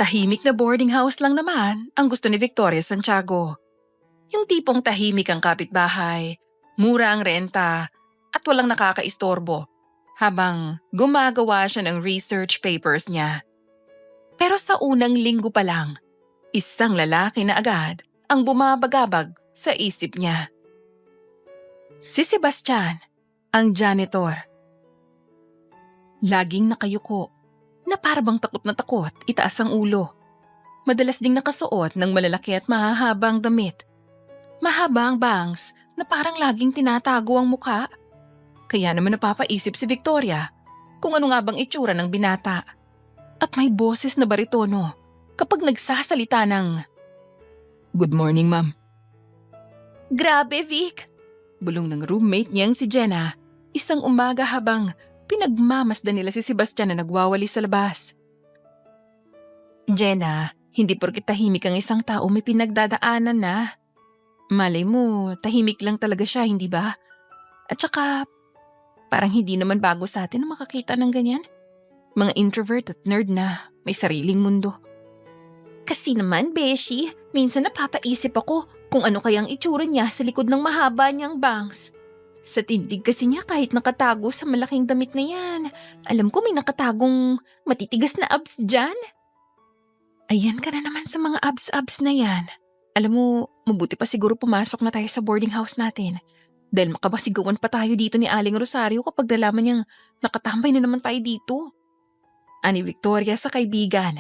Tahimik na boarding house lang naman ang gusto ni Victoria Santiago. Yung tipong tahimik ang kapitbahay, mura ang renta, at walang nakakaistorbo habang gumagawa siya ng research papers niya. Pero sa unang linggo pa lang, isang lalaki na agad ang bumabagabag sa isip niya. Si Sebastian, ang janitor. Laging nakayuko, na parabang takot na takot, itaas ang ulo. Madalas ding nakasuot ng malalaki at mahahabang damit. Mahaba ang bangs na parang laging tinatago ang muka. Kaya naman napapaisip si Victoria kung ano nga bang itsura ng binata. At may boses na baritono kapag nagsasalita ng, "Good morning, ma'am." "Grabe, Vic!" Bulong ng roommate niyang si Jenna, isang umaga habang pinagmamasdan nila si Sebastian na nagwawali sa labas. "Jenna, hindi porket tahimik ang isang tao may pinagdadaanan na. Malay mo, tahimik lang talaga siya, hindi ba? At saka, parang hindi naman bago sa atin na makakita ng ganyan. Mga introvert at nerd na may sariling mundo." "Kasi naman, Beshi, minsan napapaisip ako kung ano kayang itsura niya sa likod ng mahaba niyang bangs. Sa tindig kasi niya kahit nakatago sa malaking damit na yan, alam ko may nakatagong matitigas na abs dyan." "Ayan ka na naman sa mga abs-abs na yan. Alam mo, mabuti pa siguro pumasok na tayo sa boarding house natin. Dahil makabasigawan pa tayo dito ni Aling Rosario kapag nalaman niyang nakatambay na naman tayo dito." Ani Victoria sa kaibigan.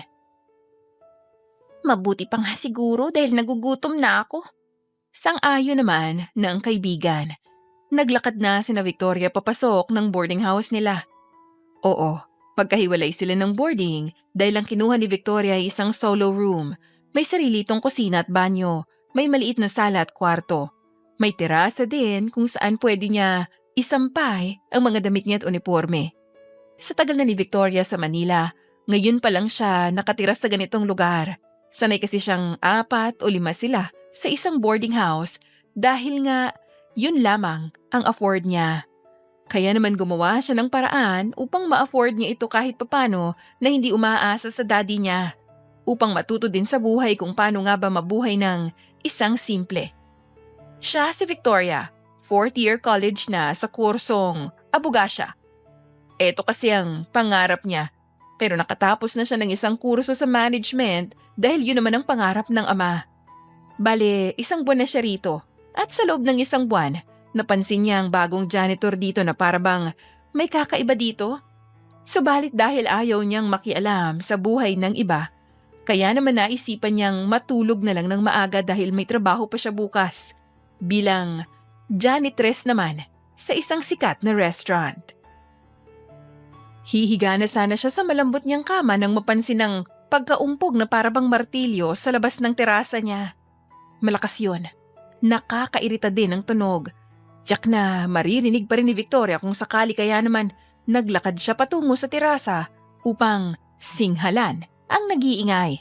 "Mabuti pa nga siguro dahil nagugutom na ako." Sang-ayon naman ng kaibigan. Naglakad na sina Victoria papasok ng boarding house nila. Oo, magkahiwalay sila ng boarding dahil ang kinuha ni Victoria ay isang solo room. May sarili itong kusina at banyo, may maliit na sala at kwarto. May terasa din kung saan pwede niya isampay ang mga damit niya at uniforme. Sa tagal na ni Victoria sa Manila, ngayon pa lang siya nakatira sa ganitong lugar. Sanay kasi siyang 4 o 5 sila sa isang boarding house dahil nga yun lamang ang afford niya. Kaya naman gumawa siya ng paraan upang ma-afford niya ito kahit papano na hindi umaasa sa daddy niya. Upang matuto din sa buhay kung paano nga ba mabuhay ng isang simple. Siya si Victoria, 4th year college na sa kursong abogasya. Ito kasi ang pangarap niya. Pero nakatapos na siya ng isang kurso sa management dahil yun naman ang pangarap ng ama. Bale, 1 buwan na siya rito. At sa loob ng 1 buwan, napansin niya ang bagong janitor dito na parabang may kakaiba dito. Subalit dahil ayaw niyang makialam sa buhay ng iba, kaya naman naisipan niyang matulog na lang ng maaga dahil may trabaho pa siya bukas. Bilang janitress naman sa isang sikat na restaurant. Hihiga na sana siya sa malambot niyang kama nang mapansin ng pagkaumpog na parabang martilyo sa labas ng terasa niya. Malakas yun. Nakakairita din ang tunog. Tiyak na maririnig pa rin ni Victoria kung sakali kaya naman naglakad siya patungo sa terasa upang singhalan ang nag-iingay.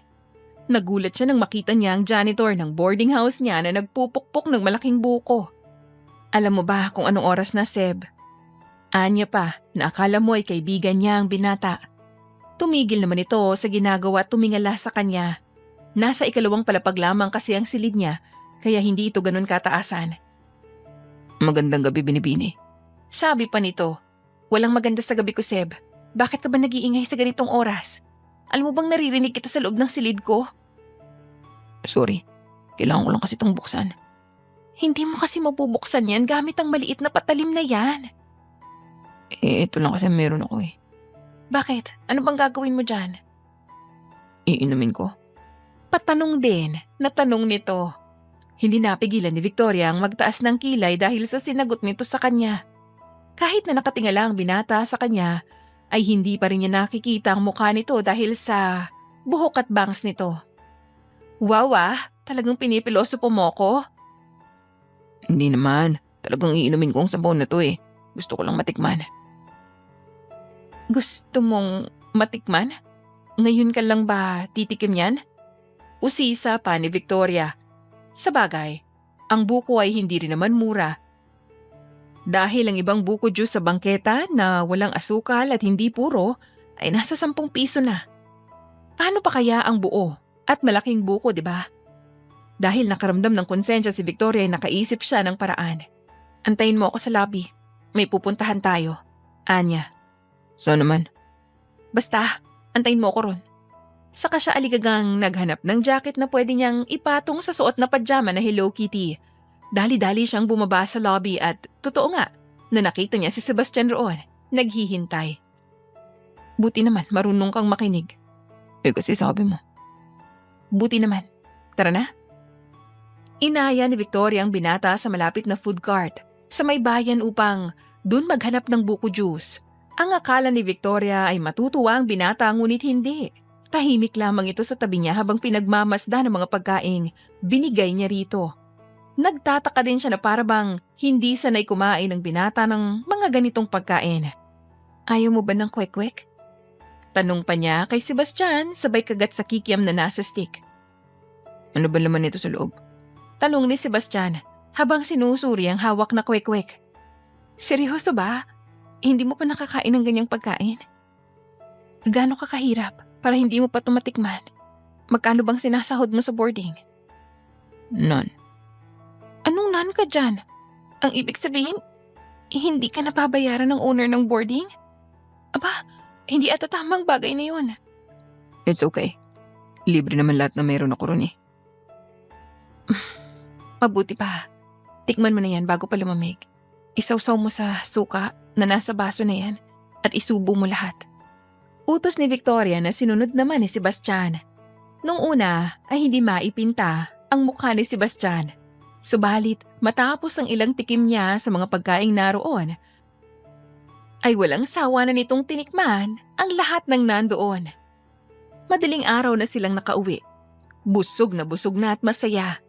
Nagulat siya nang makita niya ang janitor ng boarding house niya na nagpupukpok ng malaking buko. Alam mo ba kung anong oras na, Seb? Anya pa na akala mo ay kaibigan niya ang binata. Tumigil naman ito sa ginagawa at tumingala sa kanya. Nasa 2 palapag lamang kasi ang silid niya kaya hindi ito ganun kataasan. "Magandang gabi, Binibini." Sabi pa nito. "Walang maganda sa gabi ko, Seb. Bakit ka ba nag-iingay sa ganitong oras? Alam mo bang naririnig kita sa loob ng silid ko?" "Sorry, kailangan ko lang kasi itong buksan." "Hindi mo kasi mabubuksan yan gamit ang maliit na patalim na yan." Ito lang kasi meron ako eh." "Bakit? Ano bang gagawin mo dyan?" "Iinumin ko." Patanong din na tanong nito. Hindi napigilan ni Victoria ang magtaas ng kilay dahil sa sinagot nito sa kanya. Kahit na nakatingala ang binata sa kanya, ay hindi pa rin niya nakikita ang mukha nito dahil sa buhok at bangs nito. "Wow talagang pinipilosopo mo ko?" "Hindi naman, talagang iinumin ko ang sabaw na to eh. Gusto ko lang matikman." "Gusto mong matikman? Ngayon ka lang ba titikim yan?" Usisa pa ni Victoria. Sabagay, ang buko ay hindi rin naman mura. Dahil ang ibang buko juice sa bangketa na walang asukal at hindi puro ay nasa 10 piso na. Paano pa kaya ang buo at malaking buko, di ba? Dahil nakaramdam ng konsensya si Victoria ay nakaisip siya ng paraan. Antayin mo ako sa lobby. May pupuntahan tayo. Anya. So naman? Basta, antayin mo ako ron. Saka siya aligagang naghanap ng jacket na pwede niyang ipatong sa suot na pajama na Hello Kitty. Dali-dali siyang bumaba sa lobby at totoo nga na nakita niya si Sebastian roon, naghihintay. Buti naman marunong kang makinig. Kasi sabi mo. Buti naman. Tara na. Inaya ni Victoria ang binata sa malapit na food cart sa may bayan upang dun maghanap ng buko juice. Ang akala ni Victoria ay matutuwa ang binata ngunit hindi. Tahimik lamang ito sa tabi niya habang pinagmamasda ng mga pagkaing binigay niya rito. Nagtataka din siya na parabang hindi sanay kumain ng binata ng mga ganitong pagkain. Ayaw mo ba ng kwek-kwek? Tanong pa niya kay Sebastian sabay kagat sa kikiam na nasa stick. Ano ba laman ito sa loob? Tanong ni Sebastian habang sinusuri ang hawak na kwek-kwek. Seryoso ba? Hindi mo pa nakakain ng ganyang pagkain? Gaano ka kahirap para hindi mo pa tumatikman? Magkano bang sinasahod mo sa boarding? None. Anong none ka dyan? Ang ibig sabihin, hindi ka nababayaran ng owner ng boarding? Aba, hindi ata tamang bagay na yun. It's okay. Libre naman lahat na meron ako ron eh. Mabuti pa. Tikman mo na yan bago pa lumamig. Isawsaw mo sa suka na nasa baso na yan at isubo mo lahat. Utos ni Victoria na sinunod naman ni Sebastian. Nung una ay hindi maipinta ang mukha ni Sebastian. Subalit matapos ang ilang tikim niya sa mga pagkaing naroon, ay walang sawa na nitong tinikman ang lahat ng nandoon. Madaling araw na silang nakauwi. Busog na at masaya.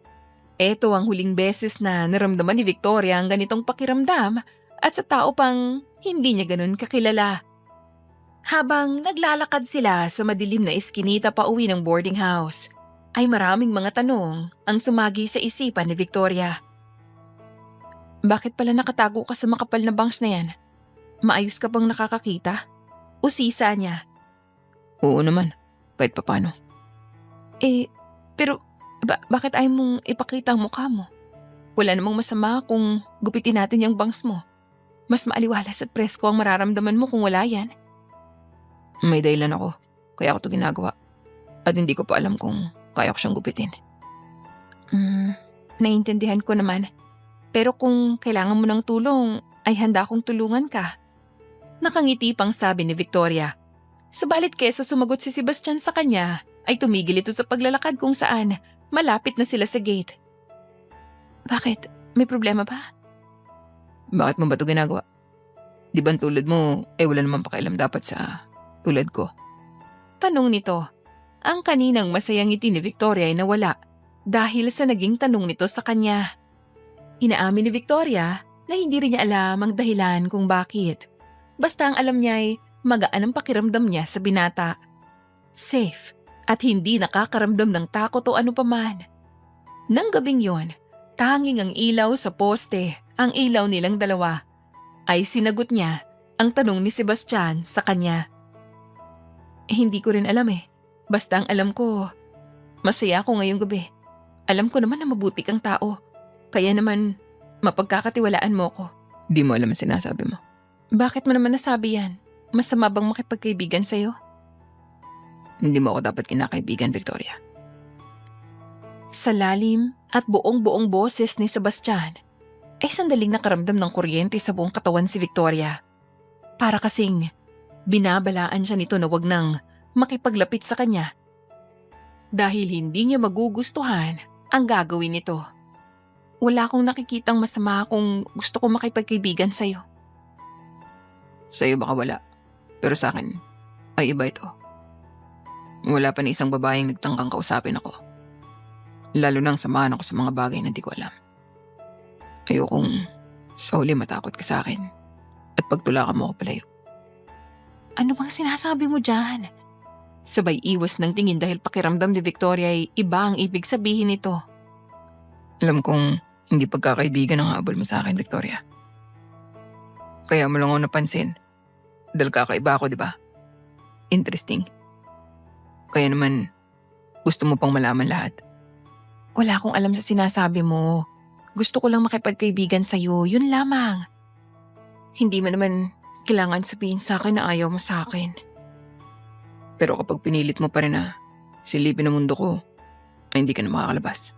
Ito ang huling beses na naramdaman ni Victoria ang ganitong pakiramdam at sa tao pang hindi niya ganun kakilala. Habang naglalakad sila sa madilim na eskinita pa uwi ng boarding house, ay maraming mga tanong ang sumagi sa isipan ni Victoria. Bakit pala nakatago ka sa makapal na bangs na yan? Maayos ka bang nakakakita? Usisa niya. Oo naman, kahit papano. Pero bakit ayaw mong ipakita ang mukha mo? Wala namang masama kung gupitin natin yung bangs mo. Mas maaliwalas at presko ang mararamdaman mo kung wala yan. May dahilan ako, kaya ako ito ginagawa. At hindi ko pa alam kung kaya ko siyang gupitin. Naiintindihan ko naman. Pero kung kailangan mo ng tulong, ay handa akong tulungan ka. Nakangiti pang sabi ni Victoria. Subalit kesa sumagot si Sebastian sa kanya, ay tumigil ito sa paglalakad kung saan malapit na sila sa gate. Bakit? May problema ba? Bakit mo ba ito ginagawa? Di ba tulad mo, wala naman pakialam dapat sa tulad ko? Tanong nito. Ang kaninang masayang ngiti ni Victoria ay nawala dahil sa naging tanong nito sa kanya. Inaamin ni Victoria na hindi rin niya alam ang dahilan kung bakit. Basta ang alam niya ay magaan ang pakiramdam niya sa binata. Safe at hindi nakakaramdam ng takot o ano paman. Nang gabing yon, tanging ang ilaw sa poste, ang ilaw nilang dalawa, ay sinagot niya ang tanong ni Sebastian sa kanya. Hindi ko rin alam eh. Basta ang alam ko, masaya ako ngayong gabi. Alam ko naman na mabuti kang tao. Kaya naman, mapagkakatiwalaan mo ko. Di mo alam ang sinasabi mo. Bakit mo naman nasabi yan? Masama bang makipagkaibigan sa'yo? Hindi mo ako dapat kinakaibigan, Victoria. Sa lalim at buong-buong boses ni Sebastian, ay sandaling nakaramdam ng kuryente sa buong katawan si Victoria. Para kasing binabalaan siya nito na wag nang makipaglapit sa kanya. Dahil hindi niya magugustuhan ang gagawin nito. Wala akong nakikitang masama kung gusto ko makipagkaibigan sa'yo. Sa'yo baka wala, pero sa akin ay iba ito. Wala pa na isang babaeng nagtangkang kausapin ako. Lalo nang samahan ako sa mga bagay na di ko alam. Ayokong sa huli matakot ka sa akin at pagtulakan mo ako palayo. Ano bang sinasabi mo dyan? Sabay iwas ng tingin dahil pakiramdam ni Victoria ay iba ang ibig sabihin nito. Alam kong hindi pagkakaibigan ang habol mo sa akin, Victoria. Kaya mo lang ako napansin. Dahil kakaiba ako, di ba? Interesting. Kaya naman, gusto mo pang malaman lahat. Wala akong alam sa sinasabi mo. Gusto ko lang makipagkaibigan sa'yo, yun lamang. Hindi mo naman kailangan sabihin sa akin na ayaw mo sa akin. Pero kapag pinilit mo pa rin na silipin ang mundo ko, ay hindi ka na makakalabas.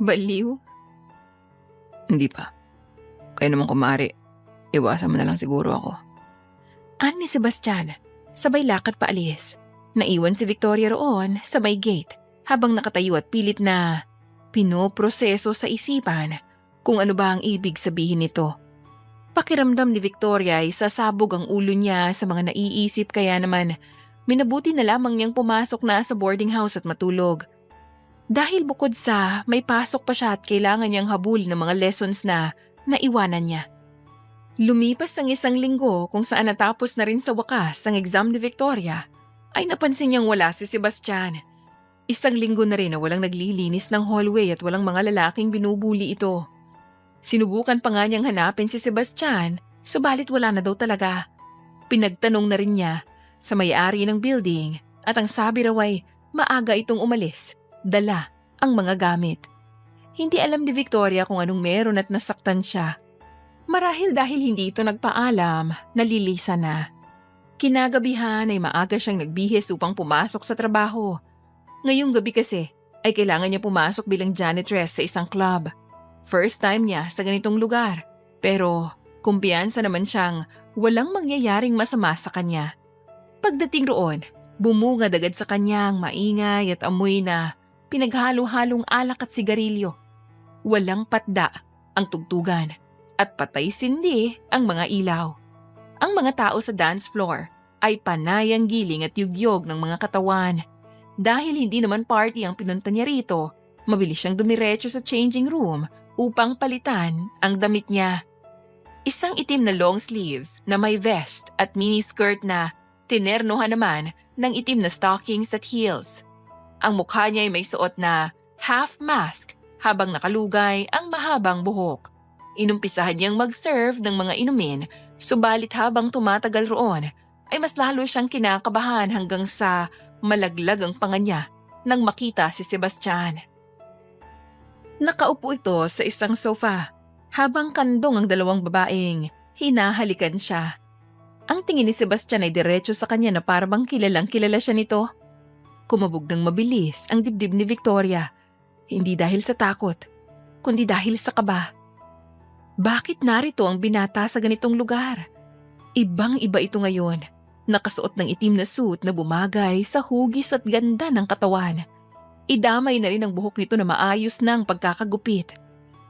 Baliw. Hindi pa. Kaya naman kung maaari, iwasan mo na lang siguro ako. Ni Sebastian, sabay lakad pa alis. Naiwan si Victoria roon sa may gate habang nakatayo at pilit na pinoproseso sa isipan kung ano ba ang ibig sabihin nito. Pakiramdam ni Victoria ay sasabog ang ulo niya sa mga naiisip kaya naman minabuti na lamang niyang pumasok na sa boarding house at matulog. Dahil bukod sa may pasok pa siya at kailangan niyang habul ng mga lessons na naiwanan niya. Lumipas ang 1 linggo kung saan natapos na rin sa wakas ang exam ni Victoria, ay napansin niyang wala si Sebastian. 1 linggo na rin na walang naglilinis ng hallway at walang mga lalaking binubuli ito. Sinubukan pa nga niyang hanapin si Sebastian, subalit wala na daw talaga. Pinagtanong na rin niya sa may-ari ng building at ang sabi raw ay maaga itong umalis, dala ang mga gamit. Hindi alam ni Victoria kung anong meron at nasaktan siya. Marahil dahil hindi ito nagpaalam, nalilisa na. Kinagabihan ay maaga siyang nagbihis upang pumasok sa trabaho. Ngayong gabi kasi ay kailangan niya pumasok bilang janitress sa isang club. First time niya sa ganitong lugar, pero kumpiyansa naman siyang walang mangyayaring masama sa kanya. Pagdating roon, bumungad agad sa kanya ang maingay at amoy na pinaghalo-halong alak at sigarilyo. Walang patda ang tugtugan at patay sindi ang mga ilaw. Ang mga tao sa dance floor ay panayang giling at yugyog ng mga katawan. Dahil hindi naman party ang pinunta niya rito, mabilis siyang dumiretso sa changing room upang palitan ang damit niya. Isang itim na long sleeves na may vest at mini skirt na tinernohan naman ng itim na stockings at heels. Ang mukha niya ay may suot na half mask habang nakalugay ang mahabang buhok. Inumpisahan niyang mag-serve ng mga inumin, subalit habang tumatagal roon ay mas lalo siyang kinakabahan hanggang sa malaglag ang panga niya nang makita si Sebastian. Nakaupo ito sa isang sofa habang kandong ang 2 babaeng hinahalikan siya. Ang tingin ni Sebastian ay diretso sa kanya na parang kilalang kilala siya nito. Kumabog ng mabilis ang dibdib ni Victoria, hindi dahil sa takot, kundi dahil sa kaba. Bakit narito ang binata sa ganitong lugar? Ibang-iba ito ngayon, nakasuot ng itim na suit na bumagay sa hugis at ganda ng katawan. Idamay na rin ang buhok nito na maayos ng pagkakagupit.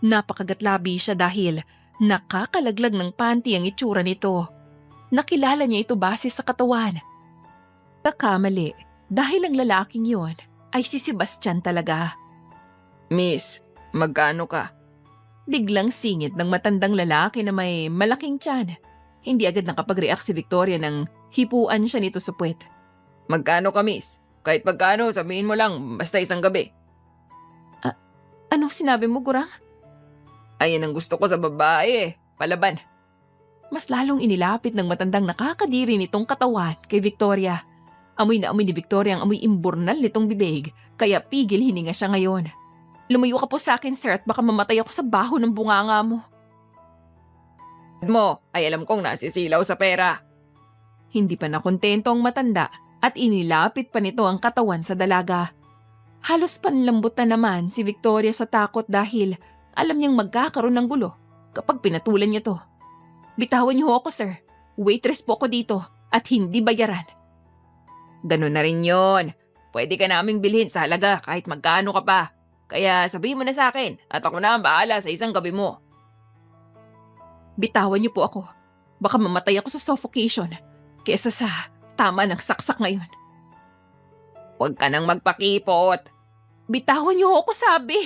Napakagatlabi siya dahil nakakalaglag ng panty ang itsura nito. Nakilala niya ito base sa katawan. Nakamali dahil ang lalaking yon ay si Sebastian talaga. Miss, magkano ka? Biglang singit ng matandang lalaki na may malaking tiyan. Hindi agad nakapag-react si Victoria nang hipuan siya nito sa puwet. Magkano ka, miss? Kahit magkano, sabihin mo lang, basta isang gabi. Anong sinabi mo, Gurang? Ayan ang gusto ko sa babae, palaban. Mas lalong inilapit ng matandang nakakadiri nitong katawan kay Victoria. Amoy na amoy ni Victoria ang amoy imburnal nitong bibig, kaya pigil hininga siya ngayon. Lumayo ka po sa akin, sir, at baka mamatay ako sa baho ng bunganga mo. Mo, ay alam kong nasisilaw sa pera. Hindi pa nakontento ang matanda at inilapit pa nito ang katawan sa dalaga. Halos panlambot na naman si Victoria sa takot dahil alam niyang magkakaroon ng gulo kapag pinatulan niya to. Bitawan niyo ako, sir. Waitress po ako dito at hindi bayaran. Ganun na rin yon. Pwede ka naming bilhin sa halaga kahit magkano ka pa. Kaya sabihin mo na sa akin at ako na ang bahala sa isang gabi mo. Bitawan niyo po ako. Baka mamatay ako sa suffocation kesa sa tama ng saksak ngayon. Huwag ka nang magpakipot. Bitawan niyo ako, sabi!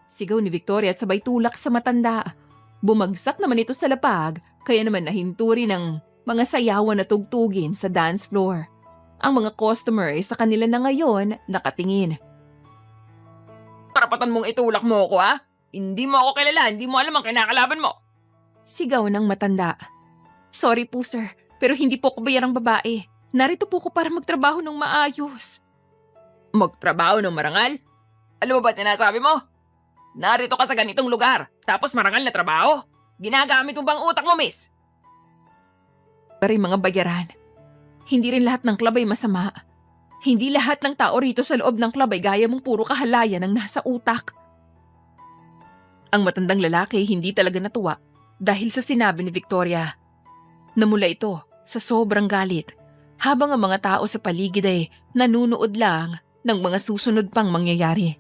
Sigaw ni Victoria at sabay tulak sa matanda. Bumagsak naman ito sa lapag, kaya naman nahinturi ng mga sayawan na tugtugin sa dance floor. Ang mga customer ay sa kanila na ngayon nakatingin. Karapatan mong itulak mo ako, ha? Hindi mo ako kilala, hindi mo alam ang kinakalaban mo. Sigaw ng matanda. Sorry po, sir, pero hindi po ako bayarang babae. Narito po ko para magtrabaho ng maayos. Magtrabaho ng marangal? Alam mo ba sinasabi mo? Narito ka sa ganitong lugar, tapos marangal na trabaho? Ginagamit mo bang utak mo, miss? Pero yung mga bayaran, hindi rin lahat ng club ay masama. Hindi lahat ng tao rito sa loob ng club ay gaya mong puro kahalayan ang nasa utak. Ang matandang lalaki hindi talaga natuwa dahil sa sinabi ni Victoria. Namula ito sa sobrang galit habang ang mga tao sa paligid ay nanunood lang ng mga susunod pang mangyayari.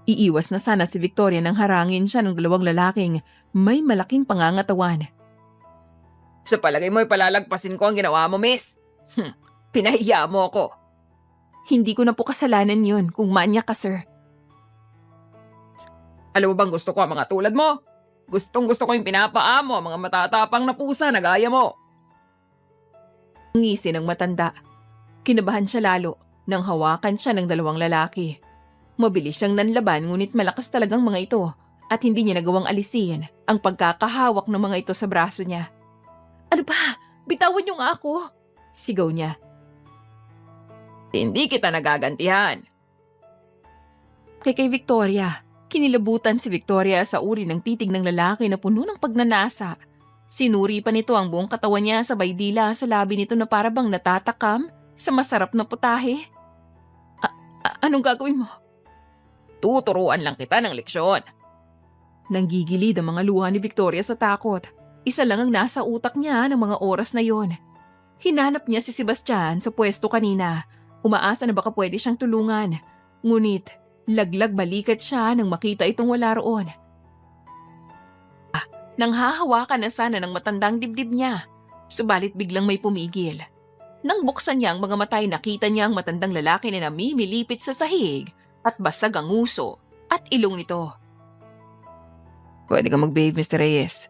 Iiwas na sana si Victoria nang harangin siya ng dalawang lalaking may malaking pangangatawan. Sa palagay mo, palalagpasin ko ang ginawa mo, miss? Pinahiya mo ako. Hindi ko na po kasalanan yun kung manyak ka, sir. Alam mo bang gusto ko ang mga tulad mo? Gustong-gusto ko yung pinapaa mo, mga matatapang na pusa na gaya mo. Ngisi ng matanda. Kinabahan siya lalo nang hawakan siya ng dalawang lalaki. Mabilis siyang nanlaban ngunit malakas talagang mga ito at hindi niya nagawang alisin ang pagkakahawak ng mga ito sa braso niya. Ano ba? Bitawan niyo nga ako! Sigaw niya. Hindi kita nagagantihan. Kay Victoria, kinilabutan si Victoria sa uri ng titig ng lalaki na puno ng pagnanasa. Sinuri pa nito ang buong katawan niya sabay dila sa labi nito na parabang natatakam sa masarap na putahe. Anong gagawin mo? Tuturuan lang kita ng leksyon. Nanggigilid ang mga luha ni Victoria sa takot. Isa lang ang nasa utak niya ng mga oras na yon. Hinanap niya si Sebastian sa pwesto kanina. Umaasa na baka pwede siyang tulungan. Ngunit, laglag balikat siya nang makita itong wala roon. Nang hahawakan na sana ng matandang dibdib niya, subalit biglang may pumigil. Nang buksan niya ang mga mata ay nakita niya ang matandang lalaki na namimilipit sa sahig at basag ang nguso at ilong nito. Pwede ka mag-behave, Mr. Reyes.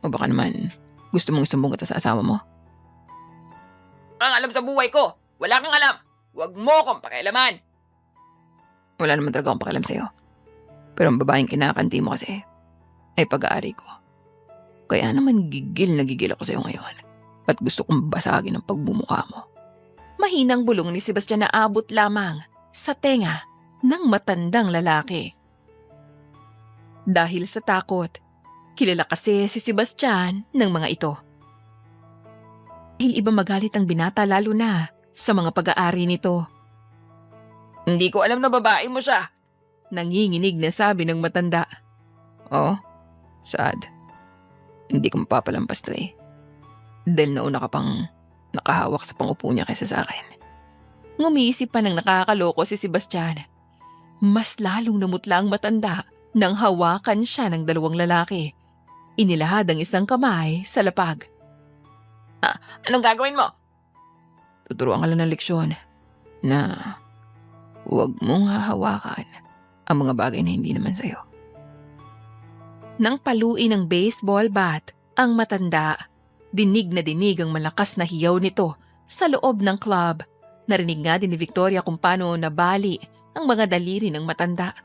O baka naman, gusto mong isumbong kita sa asawa mo? Ang alam sa buhay ko! Wala kang alam! Huwag mo akong pakialaman! Wala naman talaga akong pakialam sa'yo. Pero ang babaeng kinakanti mo kasi ay pag-aari ko. Kaya naman gigil na gigil ako sa'yo ngayon. At gusto kong basagin ang pagbumukha mo. Mahinang bulong ni Sebastian na abot lamang sa tenga ng matandang lalaki. Dahil sa takot, kilala kasi si Sebastian ng mga ito. Dahil iba magalit ang binata lalo na sa mga pag-aari nito. Hindi ko alam na babae mo siya. Nanginginig na sabi ng matanda. Oh, sad. Hindi ko mapapalampas to eh. Dahil nauna ka pang nakahawak sa pangupo niya kaysa sa akin. Ngumiisip pa ng nakakaloko si Sebastian. Mas lalong namutla ang matanda nang hawakan siya ng dalawang lalaki. Inilahad ang isang kamay sa lapag. Anong gagawin mo? Tuturuan ka lang ng leksyon na huwag mong hahawakan ang mga bagay na hindi naman sa'yo. Nang paluin ng baseball bat ang matanda, dinig na dinig ang malakas na hiyaw nito sa loob ng club. Narinig nga din ni Victoria kung paano nabali ang mga daliri ng matanda.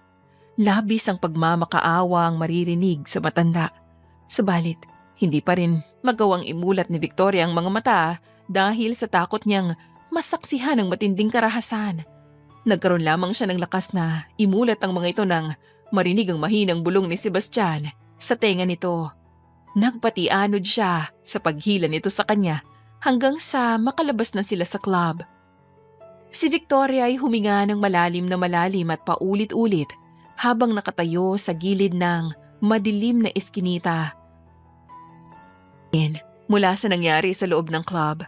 Labis ang pagmamakaawa ang maririnig sa matanda. Subalit, hindi pa rin magawang imulat ni Victoria ang mga mata dahil sa takot niyang masaksihan ang matinding karahasan. Nagkaroon lamang siya ng lakas na imulat ang mga ito nang marinig ang mahinang bulong ni Sebastian sa tenga nito. Nagpatianod siya sa paghila nito sa kanya hanggang sa makalabas na sila sa club. Si Victoria ay huminga ng malalim at paulit-ulit habang nakatayo sa gilid ng madilim na eskinita. Mula sa nangyari sa loob ng club,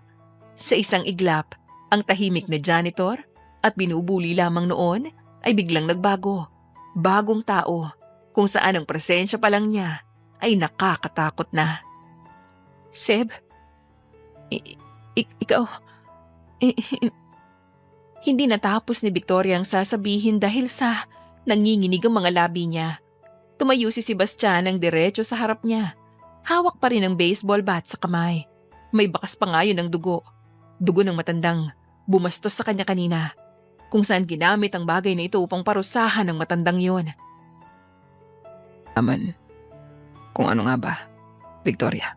sa isang iglap, ang tahimik na janitor at binubuli lamang noon ay biglang nagbago. Bagong tao kung saan ang presensya pa lang niya ay nakakatakot na. Seb, ikaw, hindi natapos ni Victoria ang sasabihin dahil sa nanginginig ang mga labi niya. Tumayo si Sebastian ng diretso sa harap niya. Hawak pa rin ang baseball bat sa kamay. May bakas pa nga yun ng dugo. Dugo ng matandang bumastos sa kanya kanina. Kung saan ginamit ang bagay na ito upang parusahan ng matandang yun. Aman, kung ano nga ba, Victoria?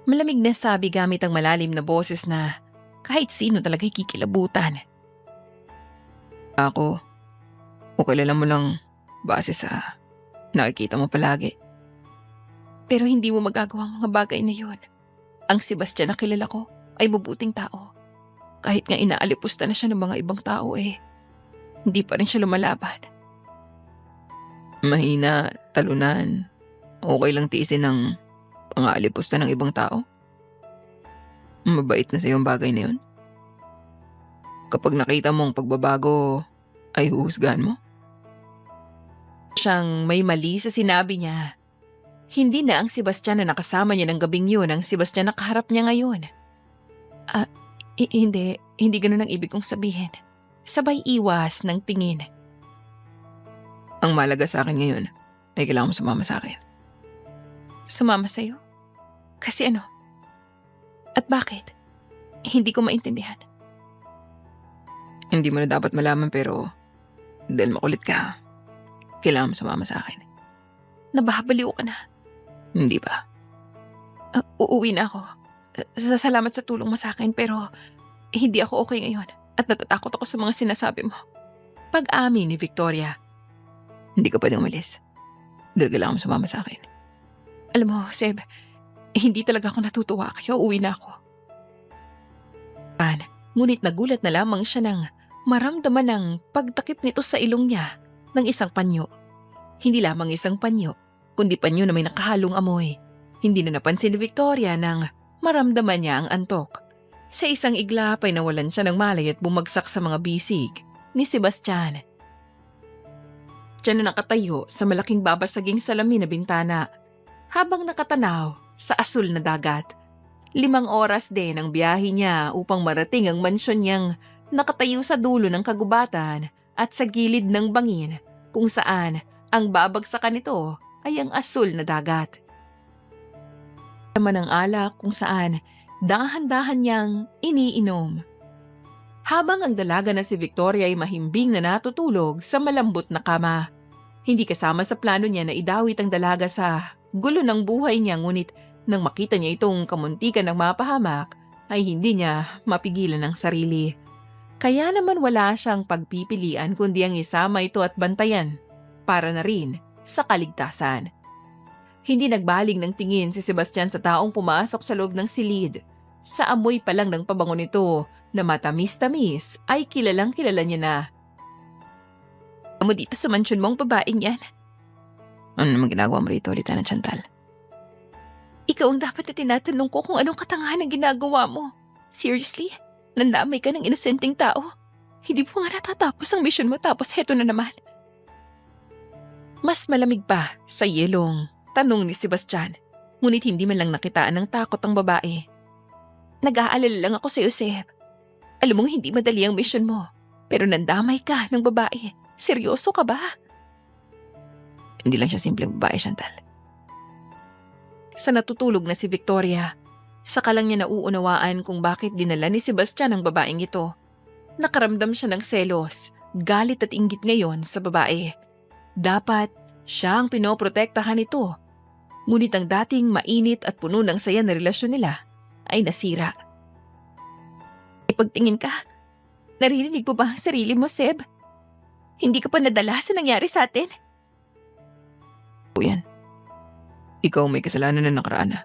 Malamig na sabi gamit ang malalim na boses na Kahit sino talaga kikilabutan. Ako, o kilala mo lang base sa nakikita mo palagi. Pero hindi mo magagawa ang mga bagay na yun. Ang Sebastian na kilala ko ay mabuting tao. Kahit nga inaalipusta na siya ng mga ibang tao hindi pa rin siya lumalaban. Mahina, talunan, okay lang tiisin ng pang-aalipusta ng ibang tao. Mabait na sa'yo ang bagay na yun. Kapag nakita mo ang pagbabago, ay huhusgahan mo. Siyang may mali sa sinabi niya. Hindi na ang Sebastian na nakasama niya ng gabing yun ang Sebastian na kaharap niya ngayon. Hindi ganun ang ibig kong sabihin. Sabay iwas ng tingin. Ang malaga sa akin ngayon ay kailangan mo sumama sa akin. Sumama sa'yo? Kasi ano? At bakit? Hindi ko maintindihan. Hindi mo na dapat malaman pero dahil makulit ka, kailangan mo sumama sa akin. Nababaliw ka na. Hindi ba? Uuwi na ako. Salamat sa tulong mo sa akin pero hindi ako okay ngayon at natatakot ako sa mga sinasabi mo. Pag-amin ni Victoria. Hindi ka pwedeng umalis. Dahil kailangan mo sumama sa akin. Alam mo, Seb, hindi talaga ako natutuwa kaya uuwi na ako. Ngunit nagulat na lamang siya nang maramdaman ng pagtakip nito sa ilong niya ng isang panyo. Hindi lamang isang panyo, kundi panyo na may nakahalong amoy. Hindi na napansin ni Victoria nang maramdaman niya ang antok. Sa isang iglap ay nawalan siya ng malay at bumagsak sa mga bisig ni Sebastian. Siya na nakatayo sa malaking babasaging salamin na bintana habang nakatanaw sa asul na dagat. 5 oras din ang biyahe niya upang marating ang mansyon niyang nakatayo sa dulo ng kagubatan at sa gilid ng bangin kung saan ang babagsakan nito ay ang asul na dagat. Naman ang alak kung saan dahan-dahan niyang iniinom. Habang ang dalaga na si Victoria ay mahimbing na natutulog sa malambot na kama. Hindi kasama sa plano niya na idawit ang dalaga sa gulo ng buhay niya ngunit nang makita niya itong kamuntikan ng mapahamak ay hindi niya mapigilan ang sarili. Kaya naman wala siyang pagpipilian kundi ang isama ito at bantayan para na rin sa kaligtasan. Hindi nagbaling ng tingin si Sebastian sa taong pumasok sa loob ng silid. Sa amoy pa lang ng pabango nito na matamis-tamis ay kilalang-kilala niya na. Amo dito sa mansyon mong babaeng yan. Ano naman ginagawa mo rito, Lieutenant Chantal? Ikaw ang dapat na tinatanong ko kung anong katangahan ang ginagawa mo. Seriously? Nandamay ka ng inosenteng tao? Hindi mo nga natatapos ang mission mo tapos heto na naman. Mas malamig pa sa yelong tanong ni Sebastian. Ngunit hindi man lang nakitaan ng takot ang babae. Nag-aalala lang ako sa iyo, Seb. Alam mong hindi madali ang mission mo. Pero nandamay ka ng babae. Seryoso ka ba? Hindi lang siya simpleng babae, Chantal. Sa natutulog na si Victoria, saka lang niya nauunawaan kung bakit dinala ni Sebastian ang babaeng ito. Nakaramdam siya ng selos, galit at inggit ngayon sa babae. Dapat siya ang pinoprotektahan nito. Ngunit ang dating mainit at puno ng saya na relasyon nila ay nasira. Ipagtingin ka. Naririnig mo ba ang sarili mo, Seb? Hindi ka pa nadala sa nangyari sa atin? O yan. Ikaw may kasalanan na nakaraan na.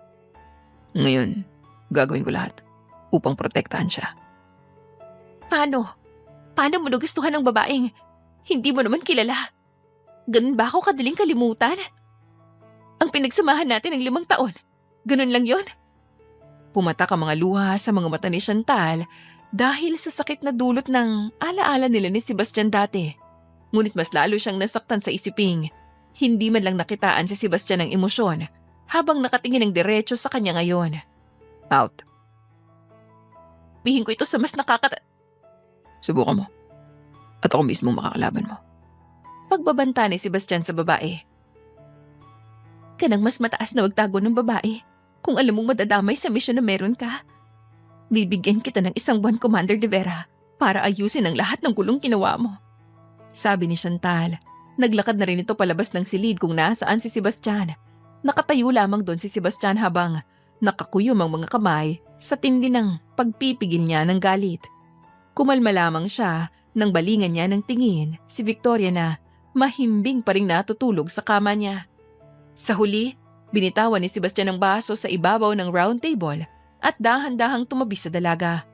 Ngayon, gagawin ko lahat upang protektahan siya. Paano? Paano mo nagustuhan ng babaeng hindi mo naman kilala? Ganun ba ako kadaling kalimutan? Ang pinagsamahan natin ng 5 taon. Ganun lang yon? Pumatak ang mga luha sa mga mata ni Chantal dahil sa sakit na dulot ng alaala nila ni Sebastian dati. Ngunit mas lalo siyang nasaktan sa isiping. Hindi man lang nakitaan si Sebastian ng emosyon habang nakatingin ng diretso sa kanya ngayon. Out. Bihin ko ito sa mas Subukan mo. At ako mismo makakalaban mo. Pagbabanta ni Sebastian sa babae. Kanang mas mataas na magtago ng babae kung alam mong madadamay sa misyon na meron ka. Bibigyan kita ng 1 buwan, Commander de Vera, para ayusin ang lahat ng gulong ginawa mo. Sabi ni Chantal. Naglakad na rin ito palabas ng silid kung nasaan si Sebastian. Nakatayo lamang doon si Sebastian habang Nakakuyom ang mga kamay sa tindi ng pagpipigil niya ng galit. Kumalma lamang siya nang balingan niya ng tingin si Victoria na mahimbing pa ring natutulog sa kama niya. Sa huli, binitawan ni Sebastian ang baso sa ibabaw ng round table at dahan-dahang tumabi sa dalaga.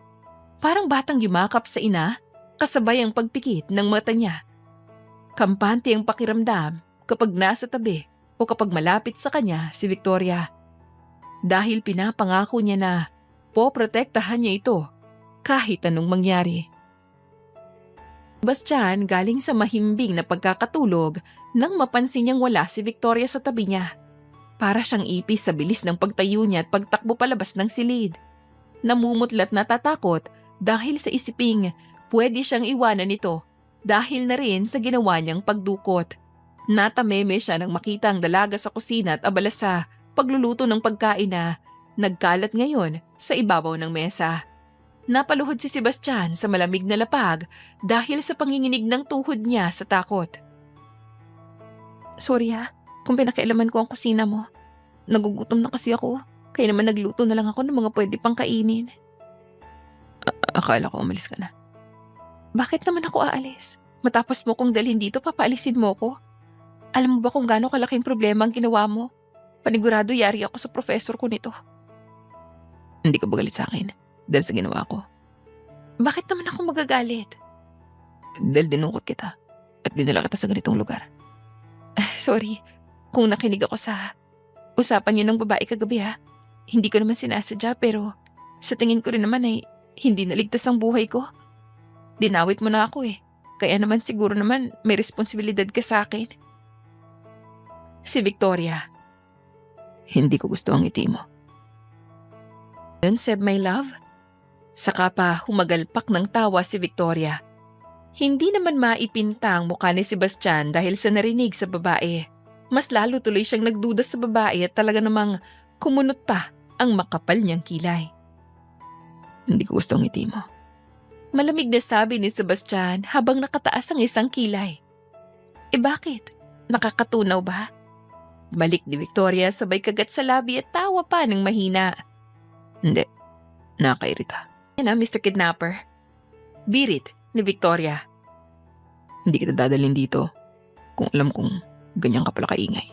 Parang batang yumakap sa ina, kasabay ang pagpikit ng mata niya. Kampante ang pakiramdam kapag nasa tabi o kapag malapit sa kanya si Victoria. Dahil pinapangako niya na poprotektahan niya ito kahit anong mangyari. Sebastian galing sa mahimbing na pagkakatulog nang mapansin niyang wala si Victoria sa tabi niya. Para siyang ipis sa bilis ng pagtayo niya at pagtakbo palabas ng silid. Namumutlat na tatakot dahil sa isiping pwede siyang iwanan nito dahil na rin sa ginawa niyang pagdukot. Natameme siya nang makita ang dalaga sa kusina at abala sa pagluluto ng pagkain na nagkalat ngayon sa ibabaw ng mesa. Napaluhod si Sebastian sa malamig na lapag dahil sa panginginig ng tuhod niya sa takot. Sorry kung pinakialaman ko ang kusina mo. Nagugutom na kasi ako, kaya naman nagluto na lang ako ng mga pwede pang kainin. Akala ko umalis ka na. Bakit naman ako aalis? Matapos mo kong dalhin dito, papaalisin mo ko. Alam mo ba kung gaano kalaking problema ang ginawa mo? Panigurado yari ako sa professor ko nito. Hindi ka ba galit sa akin dahil sa ginawa ko? Bakit naman ako magagalit? Dahil dinungkot kita at dinala kita sa ganitong lugar. Sorry, kung nakinig ako sa usapan niyo ng babae kagabi Hindi ko naman sinasadya pero sa tingin ko rin naman ay hindi naligtas ang buhay ko. Dinawit mo na ako kaya naman siguro naman may responsibilidad ka sa akin. Si Victoria. Hindi ko gusto ang ngiti mo. Yun, Seb, my love. Saka pa humagalpak ng tawa si Victoria. Hindi naman maipinta ang mukha ni Sebastian dahil sa narinig sa babae. Mas lalo tuloy siyang nagduda sa babae at talaga namang kumunot pa ang makapal niyang kilay. Hindi ko gusto ang ngiti mo. Malamig na sabi ni Sebastian habang nakataas ang isang kilay. Bakit? Nakakatunaw ba? Balik ni Victoria sabay kagat sa labi at tawa pa ng mahina. Hindi. Nakakairita. Yan Mr. Kidnapper. Birit ni Victoria. Hindi kita dadalhin dito kung alam kong ganyan ka pala kaingay.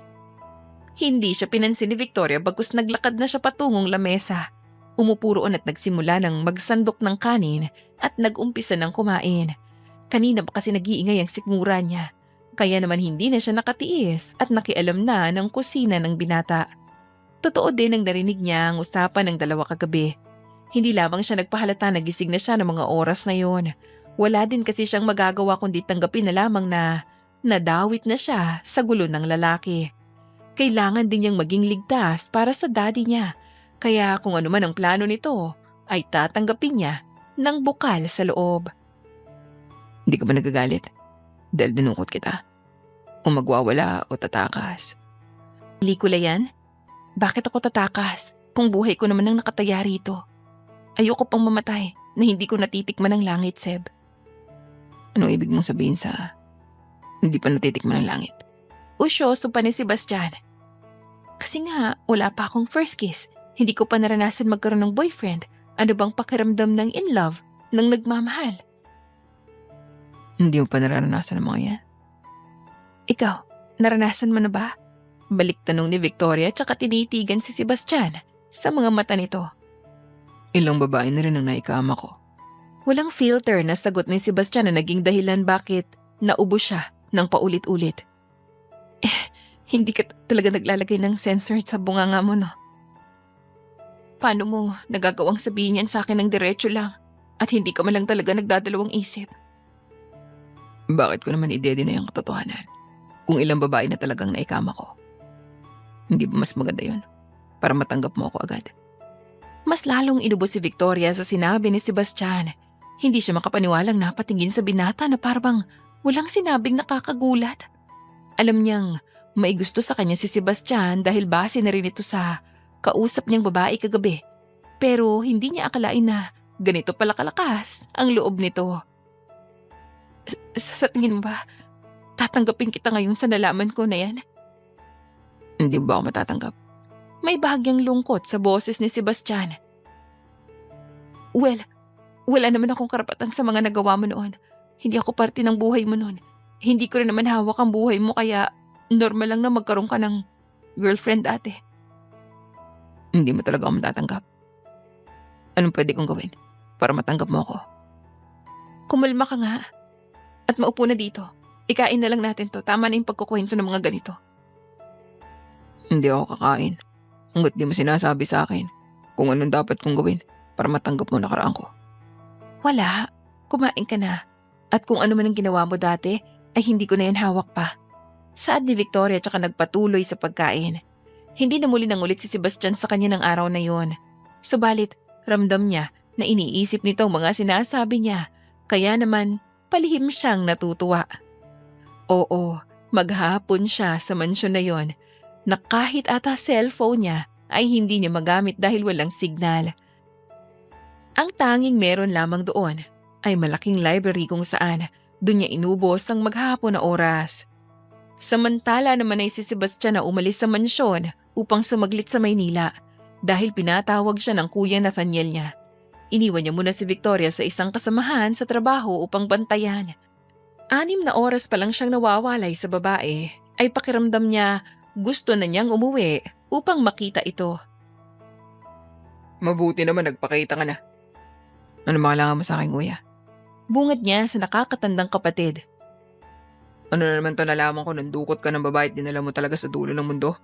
Hindi siya pinansin ni Victoria bagkus naglakad na siya patungong lamesa. Umupo roon at nagsimula ng magsandok ng kanin at nag-umpisa ng kumain. Kanina pa kasi nag-iingay ang sikmura niya. Kaya naman hindi na siya nakatiis at nakialam na ng kusina ng binata. Totoo din ang narinig niya ang usapan ng dalawa kagabi. Hindi lamang siya nagpahalata na gising na siya ng mga oras na yon. Wala din kasi siyang magagawa kundi tanggapin na lamang na nadawit na siya sa gulo ng lalaki. Kailangan din niyang maging ligtas para sa daddy niya. Kaya kung ano man ang plano nito, ay tatanggapin niya ng bukal sa loob. Hindi ka ba nagagalit? Dahil dinungkot kita? O magwawala o tatakas? Pelikula yan? Bakit ako tatakas kung buhay ko naman ang nakataya rito? Ayoko pang mamatay na hindi ko natitikman ang langit, Seb. Anong ibig mong sabihin sa hindi pa natitikman ang langit? Usyoso pa ni Sebastian. Kasi nga, wala pa akong first kiss. Hindi ko pa naranasan magkaroon ng boyfriend. Ano bang pakiramdam ng in love, ng nagmamahal? Hindi mo pa naranasan ang mga yan? Ikaw, naranasan mo na ba? Balik tanong ni Victoria tsaka tinitigan si Sebastian sa mga mata nito. Ilang babae na rin ang naikama ko. Walang filter na sagot ni Sebastian na naging dahilan bakit naubo siya ng paulit-ulit. Hindi ka talaga naglalagay ng sensor sa bunganga mo, no? Paano mo nagagawang sabihin yan sa akin ng diretso lang at hindi ka man lang talaga nagdadalawang isip? Bakit ko naman i-deny ang katotohanan kung ilang babae na talagang naikama ko? Hindi ba mas maganda yun para matanggap mo ako agad? Mas lalong inubo si Victoria sa sinabi ni Sebastian. Hindi siya makapaniwalang napatingin sa binata na parang walang sinabing nakakagulat. Alam niyang may gusto sa kanya si Sebastian dahil base na rin ito sa kausap niyang babae kagabi. Pero hindi niya akalain na ganito pala kalakas ang loob nito. Sa tingin mo ba, tatanggapin kita ngayon sa nalaman ko na yan? Hindi ba ako matatanggap? May bahagyang lungkot sa boses ni Sebastian. Well, wala naman akong karapatan sa mga nagawa mo noon. Hindi ako parte ng buhay mo noon. Hindi ko rin naman hawak ang buhay mo kaya normal lang na magkaroon ka ng girlfriend dati. Hindi mo talaga ako matatanggap. Anong pwede kong gawin para matanggap mo ako? Kumalma ka nga. At maupo na dito. Ikain na lang natin to. Tama na yung pagkukwento ng mga ganito. Hindi ako kakain. Hanggat di mo sinasabi sa akin kung anong dapat kong gawin para matanggap mo nakaraan ko. Wala. Kumain ka na. At kung ano man ang ginawa mo dati, ay hindi ko na yan hawak pa. Saad ni Victoria tsaka nagpatuloy sa pagkain. Hindi na muli nangulit si Sebastian sa kanya ng araw na yon. Subalit, ramdam niya na iniisip nito ang mga sinasabi niya. Kaya naman, palihim siyang natutuwa. Oo, maghapon siya sa mansyon na yon na kahit ata cellphone niya ay hindi niya magamit dahil walang signal. Ang tanging meron lamang doon ay malaking library kung saan doon niya inubos ang maghapon na oras. Samantala naman ay si Sebastian na umalis sa mansyon upang sumaglit sa Maynila dahil pinatawag siya ng kuya Nathaniel niya. Iniwan niya muna si Victoria sa isang kasamahan sa trabaho upang bantayan. 6 na oras pa lang siyang nawawalay sa babae ay pakiramdam niya gusto na niyang umuwi upang makita ito. Mabuti naman nagpakita ka na. Ano makailangan mo sa akin, kuya? Bungad niya sa nakakatandang kapatid. Ano na naman to nalaman ko nang dukot ka ng babae at dinala mo talaga sa dulo ng mundo?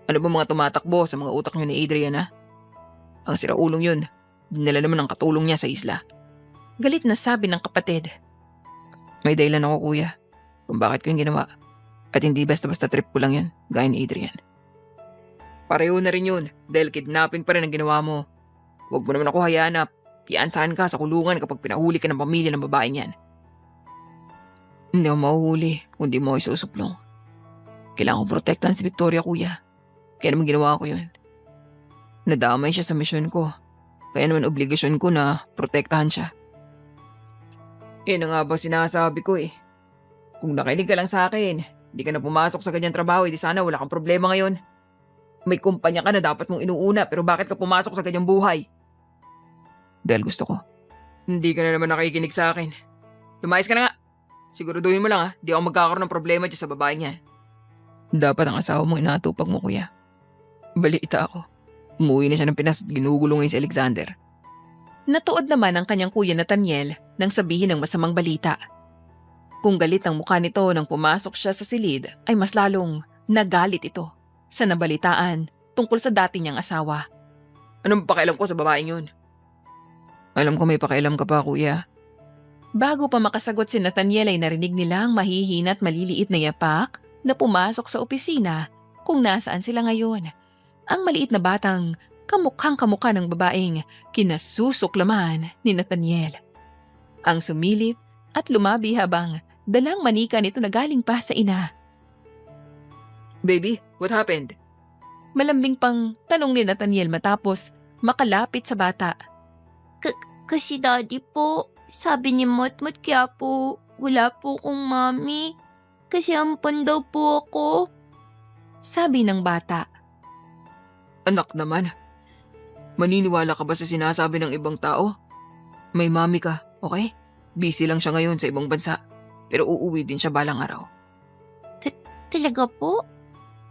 Ano ba mga tumatakbo sa mga utak niyo ni Adrian, ha? Ang siraulong yun, dinala naman ang katulong niya sa isla. Galit na sabi ng kapatid. May dahilan ako, kuya, kung bakit ko yung ginawa. At hindi basta-basta trip ko lang yan, gaya ni Adrian. Pareho na rin yun, dahil kidnapping pa rin ang ginawa mo. Huwag mo naman ako hayaan na piansahan ka sa kulungan kapag pinahuli ka ng pamilya ng babaeng yan. Hindi ako mahuhuli kung di mo ako isusuplong. Kailangan ko protektahan si Victoria, kuya. Kaya naman ginawa ko yun. Nadamay siya sa misyon ko. Kaya naman obligasyon ko na protektahan siya. Yan nga ba sinasabi ko eh. Kung nakinig ka lang sa akin, di ka na pumasok sa ganyang trabaho, di sana wala kang problema ngayon. May kumpanya ka na dapat mong inuuna pero bakit ka pumasok sa ganyang buhay? Dahil gusto ko. Hindi ka na naman nakikinig sa akin. Lumayas ka na nga. Siguraduhin mo lang di ako magkakaroon ng problema dyan sa babaeng yan. Dapat ang asawa mo inatupag mo, kuya. Balita ako. Umuwi na siya ng Pinas at ginugulo ngayon si Alexander. Natuod naman ang kanyang kuya Nathaniel nang sabihin ng masamang balita. Kung galit ang mukha nito nang pumasok siya sa silid ay mas lalong nagalit ito sa nabalitaan tungkol sa dati niyang asawa. Anong pakialam ko sa babaeng yun? Alam ko may pakialam ka pa, kuya. Bago pa makasagot si Nathaniel ay narinig nila ang mahihina at maliliit na yapak na pumasok sa opisina kung nasaan sila ngayon. Ang maliit na batang kamukhang-kamukha ng babaeng kinasusuklaman ni Nathaniel. Ang sumilip at lumabi habang dalang manika nito na galing pa sa ina. Baby, what happened? Malambing pang tanong ni Nathaniel matapos makalapit sa bata. Kasi daddy po, sabi ni Motmot kaya po wala po kong mami. Kasi ampon daw po ako. Sabi ng bata. Anak naman. Maniniwala ka ba sa sinasabi ng ibang tao? May mami ka, okay? Busy lang siya ngayon sa ibang bansa. Pero uuwi din siya balang araw. Talaga po?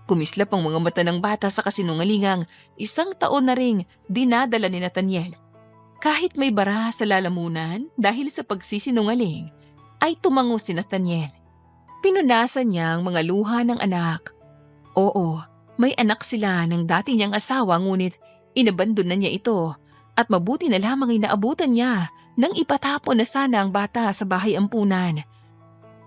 Kumislap ang mga mata ng bata sa kasinungalingang 1 taon na ring dinadala ni Nathaniel. Kahit may bara sa lalamunan dahil sa pagsisinungaling, ay tumango si Nathaniel. Pinunasan niya ang mga luha ng anak. Oo, may anak sila ng dati niyang asawa ngunit inabandon na niya ito at mabuti na lamang ay naabutan niya nang ipatapon na sana ang bata sa bahay ampunan.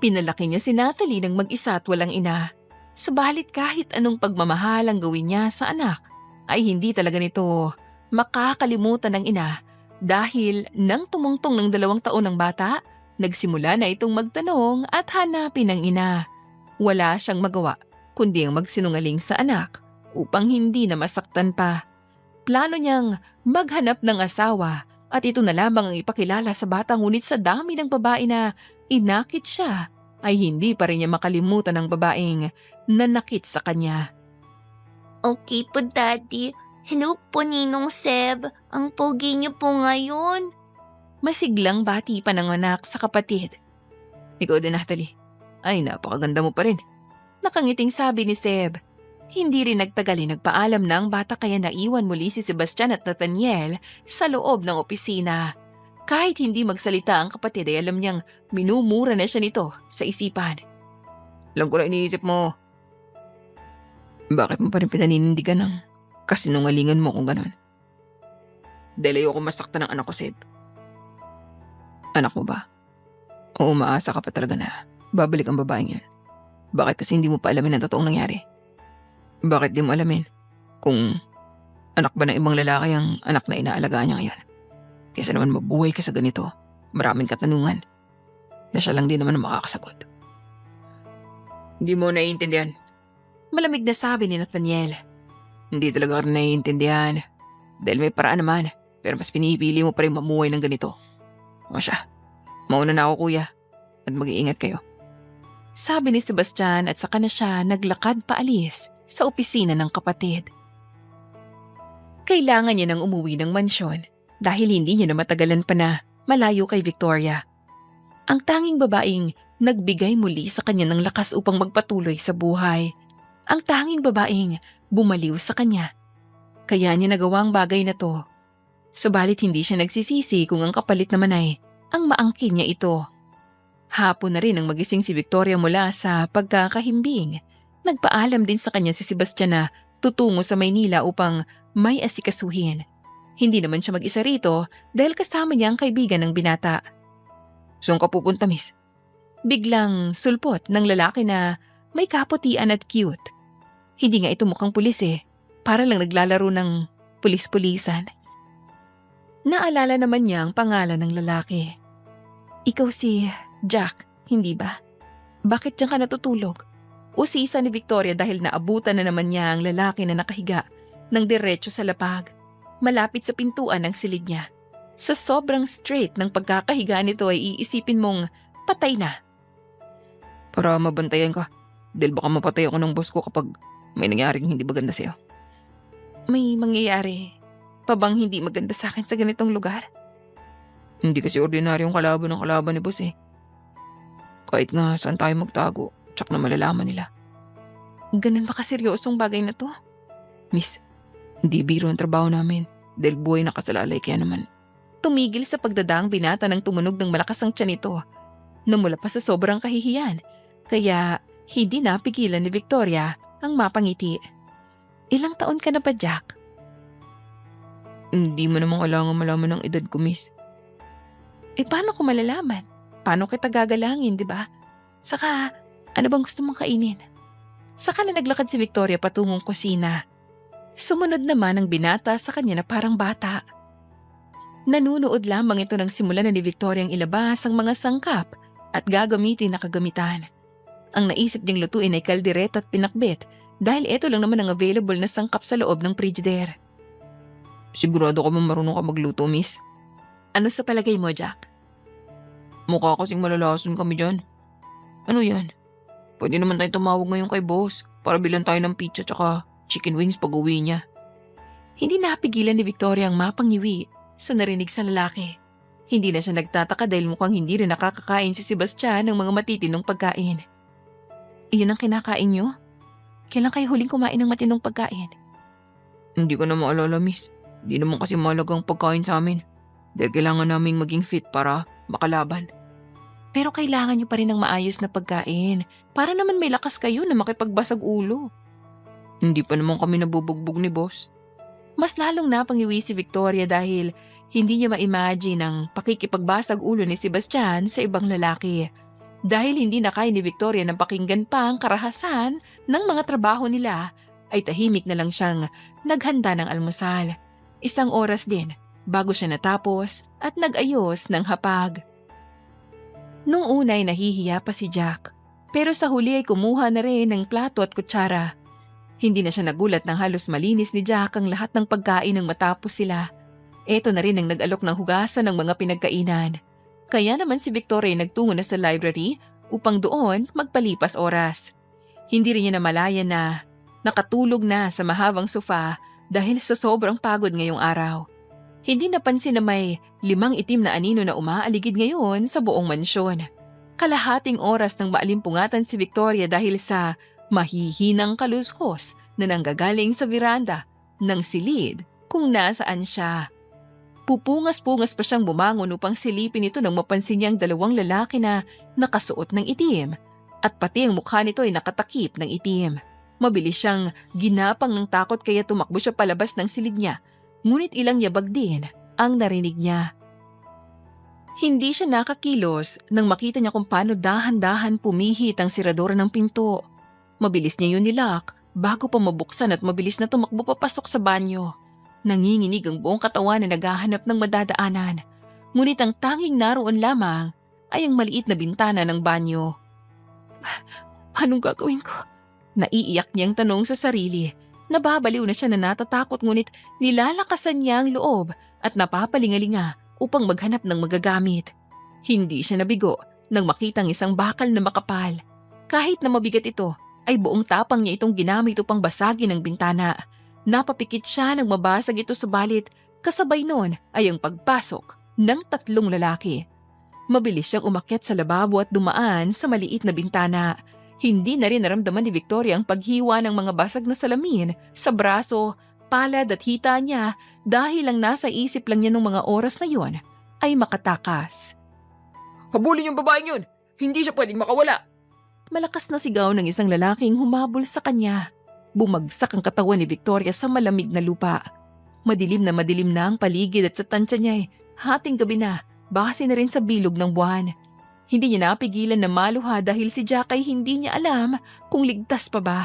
Pinalaki niya si Nathalie ng mag-isa at walang ina. Subalit kahit anong pagmamahal ang gawin niya sa anak, ay hindi talaga nito makakalimutan ng ina dahil nang tumungtong ng 2 taon ng bata, nagsimula na itong magtanong at hanapin ang ina. Wala siyang magawa kundi ang magsinungaling sa anak upang hindi na masaktan pa. Plano niyang maghanap ng asawa at ito na lamang ang ipakilala sa bata ngunit sa dami ng babae na inakit siya ay hindi pa rin niya makalimutan ang babaeng nanakit sa kanya. Okay po, Daddy. Hello po, Ninong Seb. Ang pogi niyo po ngayon. Masiglang bati pa ng anak sa kapatid. Ikaw din, Natalie. Ay, napakaganda mo pa rin. Nakangiting sabi ni Seb. Hindi rin nagtagal nagpaalam na ang bata kaya naiwan muli si Sebastian at Nathaniel sa loob ng opisina. Kahit hindi magsalita ang kapatid ay alam niyang minumura na siya nito sa isipan. Alam ko na iniisip mo. Bakit mo pa rin pinaninindigan ng kasinungalingan mo kung ganon? Dahil ayoko masaktan ng anak ko, Seb. Anak mo ba? O umaasa ka pa talaga na babalik ang babaeng yun? Bakit kasi hindi mo pa alamin ang totoong nangyari? Bakit di mo alamin kung anak ba ng ibang lalaki ang anak na inaalagaan niya ngayon? Kaysa naman mabuhay ka sa ganito, maraming katanungan na siya lang din naman ang makakasagot. Hindi mo naiintindihan. Malamig na sabi ni Nathaniel. Hindi talaga rin naiintindihan. Dahil may paraan naman, pero mas pinipili mo pa rin mamuhay ng ganito. O siya, mauna na ako kuya at mag-iingat kayo. Sabi ni Sebastian at saka na siya naglakad paalis sa opisina ng kapatid. Kailangan niya nang umuwi ng mansyon dahil hindi niya na matagalan pa na malayo kay Victoria. Ang tanging babaeng nagbigay muli sa kanya ng lakas upang magpatuloy sa buhay. Ang tanging babaeng bumaliw sa kanya. Kaya niya nagawa ang bagay na to. Subalit hindi siya nagsisisi kung ang kapalit naman ay ang maangkin niya ito. Hapon na rin ang magising si Victoria mula sa pagkakahimbing. Nagpaalam din sa kanya si Sebastian na tutungo sa Maynila upang may asikasuhin. Hindi naman siya mag-isa rito dahil kasama niya ang kaibigan ng binata. Saan ka pupunta, miss? Biglang sulpot ng lalaki na may kaputian at cute. Hindi nga ito mukhang pulis para lang naglalaro ng pulis-pulisan. Naalala naman niya ang pangalan ng lalaki. Ikaw si Jack, hindi ba? Bakit diyan ka natutulog? Usisa ni Victoria dahil naabutan na naman niya ang lalaki na nakahiga ng diretso sa lapag, malapit sa pintuan ng silid niya. Sa sobrang straight ng pagkakahiga nito ay iisipin mong patay na. Para mabantayan ka, dahil baka mapatay ako ng boss ko kapag may nangyaring hindi maganda sa'yo. May mangyayari pa bang hindi maganda sa akin sa ganitong lugar? Hindi kasi ordinaryong kalaban ng kalaban ni boss Kahit nga saan tayo magtago, tsak na malalaman nila. Ganun ba kaseryosong bagay na to? Miss, hindi biro ang trabaho namin dahil buhay nakasalalay kaya naman. Tumigil sa pagdadaang binata ng tumunog ng malakas ang tiyan nito. Namula pa sa sobrang kahihiyan, kaya hindi napigilan ni Victoria ang mapangiti. Ilang taon ka na ba, Jack? Hindi mo naman kailangan malaman ng edad ko, miss. Paano ko malalaman? Paano kita gagalangin, di ba? Saka, ano bang gusto mong kainin? Saka na naglakad si Victoria patungong kusina. Sumunod naman ang binata sa kanya na parang bata. Nanunood lamang ito ng simula na ni Victoria ang ilabas ang mga sangkap at gagamitin na kagamitan. Ang naisip niyang lutuin ay kaldereta at pinakbet dahil ito lang naman ang available na sangkap sa loob ng frigidaire. Sigurado ka bang marunong ka magluto, miss? Ano sa palagay mo, Jack? Mukha kasing malalason kami dyan. Ano yan? Pwede naman tayo tumawag ngayon kay boss para bilan tayo ng pizza tsaka chicken wings pag uwi niya. Hindi napigilan ni Victoria ang mapangiwi sa narinig sa lalaki. Hindi na siya nagtataka dahil mukhang hindi rin nakakakain si Sebastian ng mga matitinong pagkain. Iyon ang kinakain niyo? Kailan kayo huling kumain ng matinong pagkain? Hindi ko na maalala, miss. Hindi naman kasi mahalagang pagkain sa amin. Dahil kailangan naming maging fit para makalaban. Pero kailangan niyo pa rin ng maayos na pagkain para naman may lakas kayo na makipagbasag ulo. Hindi pa naman kami nabubugbog ni boss. Mas lalong napangiwi si Victoria dahil hindi niya ma-imagine ang pakikipagbasag ulo ni Sebastian sa ibang lalaki. Dahil hindi na kaya ni Victoria ng pakinggan pa ang karahasan ng mga trabaho nila, ay tahimik na lang siyang naghanda ng almusal. 1 oras din bago siya natapos at nag-ayos ng hapag. Nung una ay nahihiya pa si Jack, pero sa huli ay kumuha na rin ng plato at kutsara. Hindi na siya nagulat nang halos malinis ni Jack ang lahat ng pagkain nang matapos sila. Ito na rin ang nag-alok ng hugasan ng mga pinagkainan. Kaya naman si Victoria ay nagtungo na sa library upang doon magpalipas oras. Hindi rin niya namalayan na Nakatulog na sa mahabang sofa dahil sa sobrang pagod ngayong araw. Hindi napansin na may 5 itim na anino na umaaligid ngayon sa buong mansyon. Kalahating oras nang maalimpungatan si Victoria dahil sa mahihinang kaluskos na nanggagaling sa veranda ng silid kung nasaan siya. Pupungas-pungas pa siyang bumangon upang silipin ito nang mapansin niyang 2 lalaki na nakasuot ng itim at pati ang mukha nito ay nakatakip ng itim. Mabilis siyang ginapang ng takot kaya tumakbo siya palabas ng silid niya. Ngunit ilang yabag din ang narinig niya. Hindi siya nakakilos nang makita niya kung paano dahan-dahan pumihit ang siradora ng pinto. Mabilis niya yun nilock bago pa mabuksan at mabilis na tumakbo papasok sa banyo. Nanginginig ang buong katawan na naghahanap ng madadaanan. Ngunit ang tanging naroon lamang ay ang maliit na bintana ng banyo. Anong gagawin ko? Naiiyak niyang tanong sa sarili. Nababaliw na siya na natatakot ngunit nilalakasan niya ang loob at napapalingalinga upang maghanap ng magagamit. Hindi siya nabigo nang makitang isang bakal na makapal. Kahit na mabigat ito, ay buong tapang niya itong ginamit upang basagin ang bintana. Napapikit siya nang mabasag ito subalit kasabay nun ay ang pagpasok ng 3 lalaki. Mabilis siyang umakyat sa lababo at dumaan sa maliit na bintana. Hindi na rin naramdaman ni Victoria ang paghiwa ng mga basag na salamin sa braso, palad at hita niya dahil ang nasa isip lang niya ng mga oras na yon ay makatakas. Habulin yung babaeng yun! Hindi siya pwedeng makawala! Malakas na sigaw ng isang lalaking humabol sa kanya. Bumagsak ang katawan ni Victoria sa malamig na lupa. Madilim na ang paligid at sa tansya niya ay hating gabi na, base na rin sa bilog ng buwan. Hindi niya napigilan na maluha dahil si Jack ay hindi niya alam kung ligtas pa ba.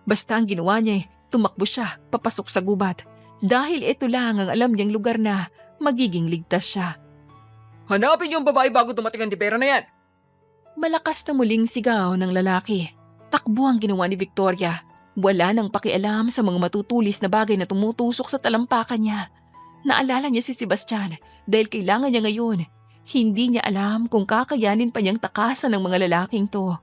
Basta ang ginawa niya ay tumakbo siya papasok sa gubat dahil ito lang ang alam niyang lugar na magiging ligtas siya. Hanapin yung babae bago dumating ang tibera na yan! Malakas na muling sigaw ng lalaki. Takbo ang ginawa ni Victoria. Wala nang pakialam sa mga matutulis na bagay na tumutusok sa talampakan niya. Naalala niya si Sebastian dahil kailangan niya ngayon. Hindi niya alam kung kakayanin pa niyang takasan ng mga lalaking to.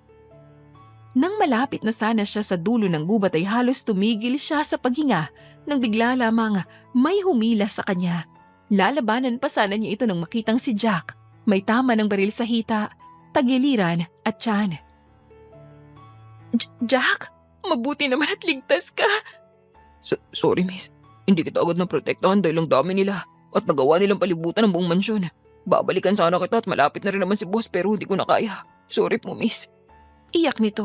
Nang malapit na sana siya sa dulo ng gubat ay halos tumigil siya sa paghinga nang bigla lamang may humila sa kanya. Lalabanan pa sana niya ito nang makitang si Jack. May tama ng baril sa hita, tagiliran at tiyan. Jack, mabuti naman at ligtas ka. Sorry miss, hindi kita agad naprotektahan dahil ang dami nila at nagawa nilang palibutan ng buong mansyon. Babalikan sana kita at malapit na rin naman si boss pero hindi ko na kaya. Sorry po miss. Iyak nito.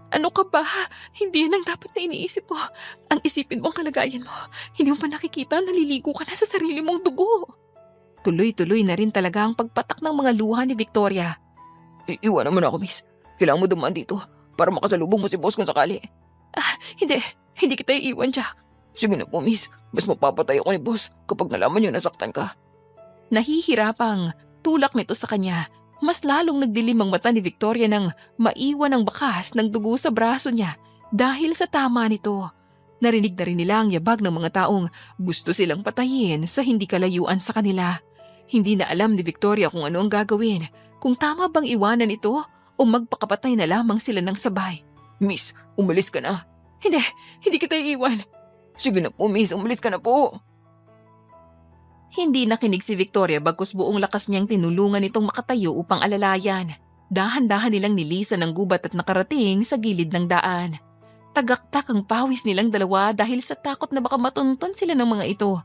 Ano ka ba? Hindi yan ang dapat na iniisip mo. Ang isipin mo ang kalagayan mo. Hindi mo pa nakikita naliligo ka na sa sarili mong dugo. Tuloy-tuloy na rin talaga ang pagpatak ng mga luha ni Victoria. Iwan naman ako miss. Kailangan mo dumaan dito para makasalubong mo si boss kung sakali. Hindi kita iiwan, Jack. Sige na po miss. Mas mapapatay ako ni boss kapag nalaman niyo nasaktan ka. Nahihirapang tulak nito sa kanya. Mas lalong nagdilim ang mata ni Victoria nang maiwan ang bakas ng dugo sa braso niya dahil sa tama nito. Narinig na rin nila ang yabag ng mga taong gusto silang patayin sa hindi kalayuan sa kanila. Hindi na alam ni Victoria kung ano ang gagawin, kung tama bang iwanan ito o magpakapatay na lamang sila ng sabay. Miss, umalis ka na. Hindi kita iiwan. Sige na po miss, umalis ka na po. Hindi nakinig si Victoria bagkus buong lakas niyang tinulungan itong makatayo upang alalayan. Dahan-dahan nilang nilisan ang gubat at nakarating sa gilid ng daan. Tagaktak ang pawis nilang dalawa dahil sa takot na baka matunton sila ng mga ito.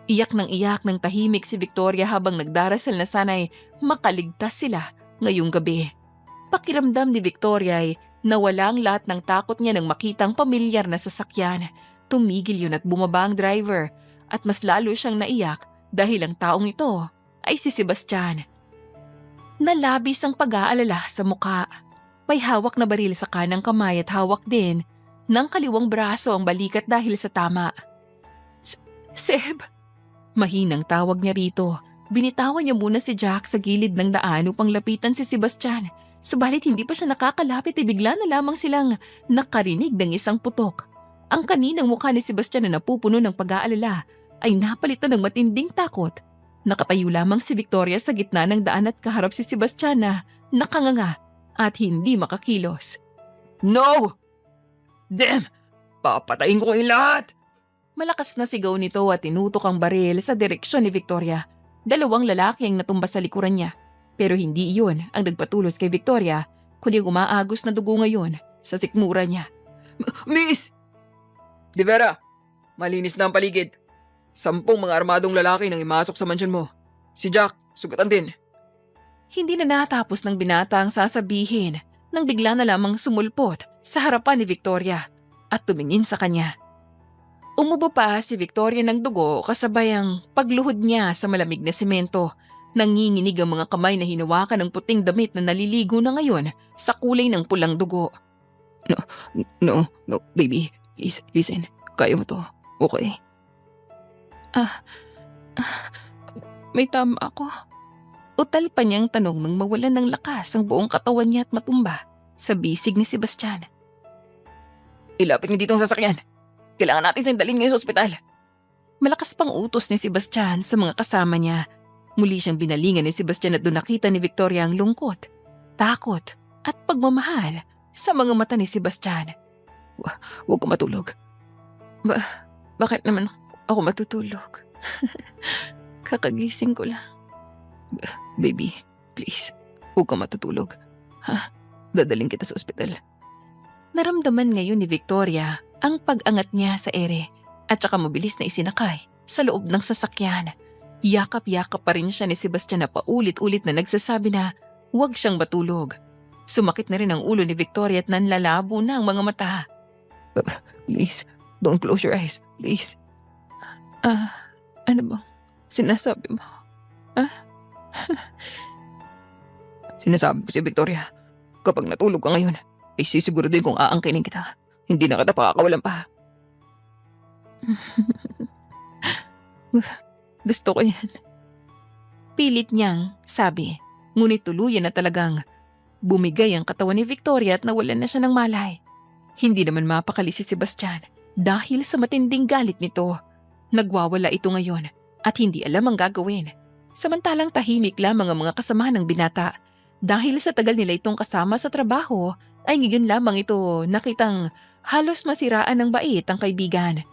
Iyak ng tahimik si Victoria habang nagdarasal na sana'y makaligtas sila ngayong gabi. Pakiramdam ni Victoria ay nawala ang lahat ng takot niya nang makitang pamilyar na sasakyan. Tumigil yun at bumaba ang driver at mas lalo siyang naiyak dahil ang taong ito ay si Sebastian. Nalabis ang pag-aalala sa muka. May hawak na baril sa kanang kamay at hawak din ng kaliwang braso ang balikat dahil sa tama. Seb! Mahinang tawag niya rito. Binitawan niya muna si Jack sa gilid ng daan upang lapitan si Sebastian. Subalit hindi pa siya nakakalapit ay bigla na lamang silang nakarinig ng isang putok. Ang kaninang mukha ni Sebastian na napupuno ng pag-aalala ay napalitan ng matinding takot. Nakatayo lamang si Victoria sa gitna ng daan at kaharap si Sebastian na nakanganga at hindi makakilos. No! Damn! Papatayin ko kayong lahat! Malakas na sigaw nito at tinutok ang baril sa direksyon ni Victoria. Dalawang lalaki ang natumba sa likuran niya. Pero hindi iyon ang nagpatulos kay Victoria, kundi umaagos na dugo ngayon sa sikmura niya. Miss! Di Vera, malinis na ang paligid. 10 mga armadong lalaki nang imasok sa mansyon mo. Si Jack, sugatan din. Hindi na natapos ng binata ang sasabihin nang bigla na lamang sumulpot sa harapan ni Victoria at tumingin sa kanya. Umubo pa si Victoria ng dugo kasabay ang pagluhod niya sa malamig na semento. Nanginginig ang mga kamay na hinawakan ng puting damit na naliligo na ngayon sa kulay ng pulang dugo. No, baby. Please, listen. Kaya mo to. Okay? May tama ako. Utal pa niyang tanong nang mawalan ng lakas ang buong katawan niya at matumba sa bisig ni Sebastian. Ilapit niyo dito ang sasakyan. Kailangan natin siyang dalhin ngayon sa ospital. Malakas pang utos ni Sebastian sa mga kasama niya. Muli siyang binalingan ni Sebastian at doon nakita ni Victoria ang lungkot, takot at pagmamahal sa mga mata ni Sebastian. Huwag ko matulog. Bakit naman ako matutulog? Kakagising ko lang. Baby, please. Huwag ka matutulog. Dadaling kita sa ospital. Naramdaman ngayon ni Victoria ang pag-angat niya sa ere at saka mabilis na isinakay sa loob ng sasakyan. Yakap-yakap pa rin siya ni Sebastian na paulit-ulit na nagsasabi na huwag siyang matulog. Sumakit na rin ang ulo ni Victoria at nanlalabo na ang mga mata. Please, don't close your eyes. Please. Ano bang sinasabi mo? Sinasabi ko si Victoria, kapag natulog ka ngayon, ay sisiguraduhin kong aangkinin kita. Hindi na kita pakakawalan pa. Gusto ko yan. Pilit niyang sabi, ngunit tuluyan na talagang bumigay ang katawan ni Victoria at nawalan na siya ng malay. Hindi naman mapakali si Sebastian dahil sa matinding galit nito. Nagwawala ito ngayon at hindi alam ang gagawin. Samantalang tahimik lamang ang mga kasamahan ng binata. Dahil sa tagal nila itong kasama sa trabaho, ay ngayon lamang ito nakitang halos masiraan ng bait ang kaibigan.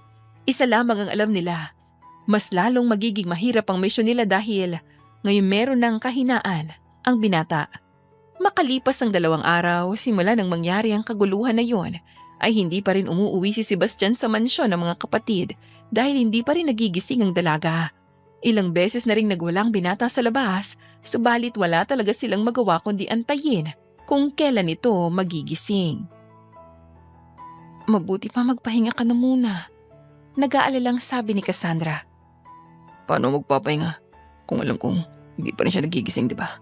Isa lamang ang alam nila. Mas lalong magiging mahirap ang misyon nila dahil ngayon meron ng kahinaan ang binata. Makalipas ang 2 araw simula nang mangyari ang kaguluhan na yon, ay hindi pa rin umuuwi si Sebastian sa mansyon ng mga kapatid dahil hindi pa rin nagigising ang dalaga. Ilang beses na ring nagwalang binata sa labas, subalit wala talaga silang magawa kundi antayin kung kailan ito magigising. Mabuti pa magpahinga ka na muna, nag-aalalang sabi ni Cassandra. Paano magpapahinga kung alam kong hindi pa rin siya nagigising, di ba?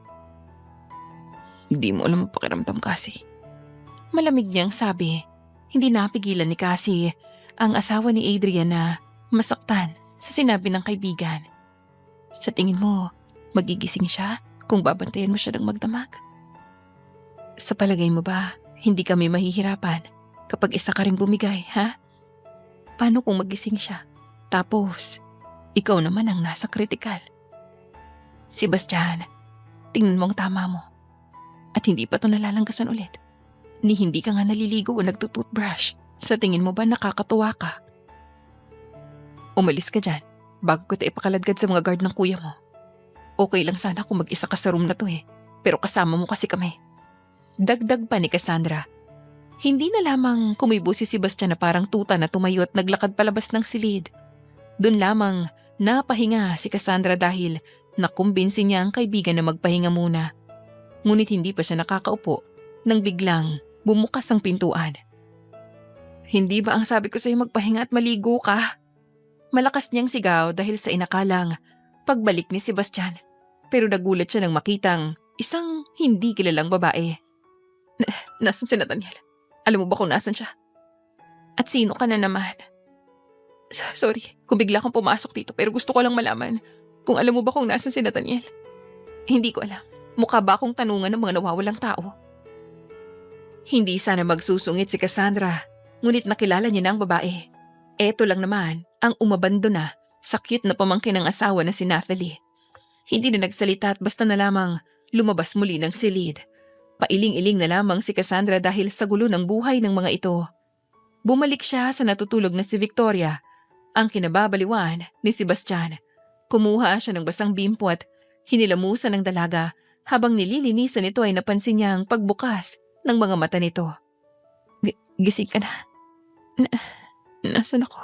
Hindi mo alam ang pakiramdam kasi. Malamig niyang sabi. Hindi napigilan ni Cassie ang asawa ni Adrian na masaktan sa sinabi ng kaibigan. Sa tingin mo, magigising siya kung babantayan mo siya ng magdamag? Sa palagay mo ba, hindi kami mahihirapan kapag isa ka rin bumigay, ha? Paano kung magising siya? Tapos, ikaw naman ang nasa kritikal. Sebastian, tingnan mo ang tama mo. At hindi pa ito nalalanggasan ulit. Ni hindi ka nga naliligo o nagtutoothbrush. Sa tingin mo ba nakakatuwa ka? Umalis ka dyan bago kita ipakaladkad sa mga guard ng kuya mo. Okay lang sana kung mag-isa ka sa room na to pero kasama mo kasi kami. Dagdag pa ni Cassandra. Hindi na lamang kumibo si Sebastian na parang tuta na tumayo at naglakad palabas ng silid. Doon lamang napahinga si Cassandra dahil nakumbinsi niya ang kaibigan na magpahinga muna. Ngunit hindi pa siya nakakaupo nang biglang bumukas ang pintuan. Hindi ba ang sabi ko sa'yo magpahinga at maligo ka? Malakas niyang sigaw dahil sa inakalang pagbalik ni Sebastian. Pero nagulat siya nang makitang isang hindi kilalang babae. Nasaan si Nathaniel? Alam mo ba kung nasan siya? At sino ka na naman? Sorry kung bigla kang pumasok dito pero gusto ko lang malaman kung alam mo ba kung nasan si Nathaniel. Hindi ko alam. Mukha ba akong tanungan ng mga nawawalang tao? Hindi sana magsusungit si Cassandra, ngunit nakilala niya na ang babae. Eto lang naman ang umabando na sa cute na pamangkin ng asawa na si Nathalie. Hindi na nagsalita at basta na lamang lumabas muli ng silid. Pailing-iling na lamang si Cassandra dahil sa gulo ng buhay ng mga ito. Bumalik siya sa natutulog na si Victoria. Ang kinababaliwan ni Sebastian. Kumuha siya ng basang bimpo at hinilamusan ng dalaga habang nililinisan nito ay napansin niya ang pagbukas ng mga mata nito. Gising ka na. Nasaan ako?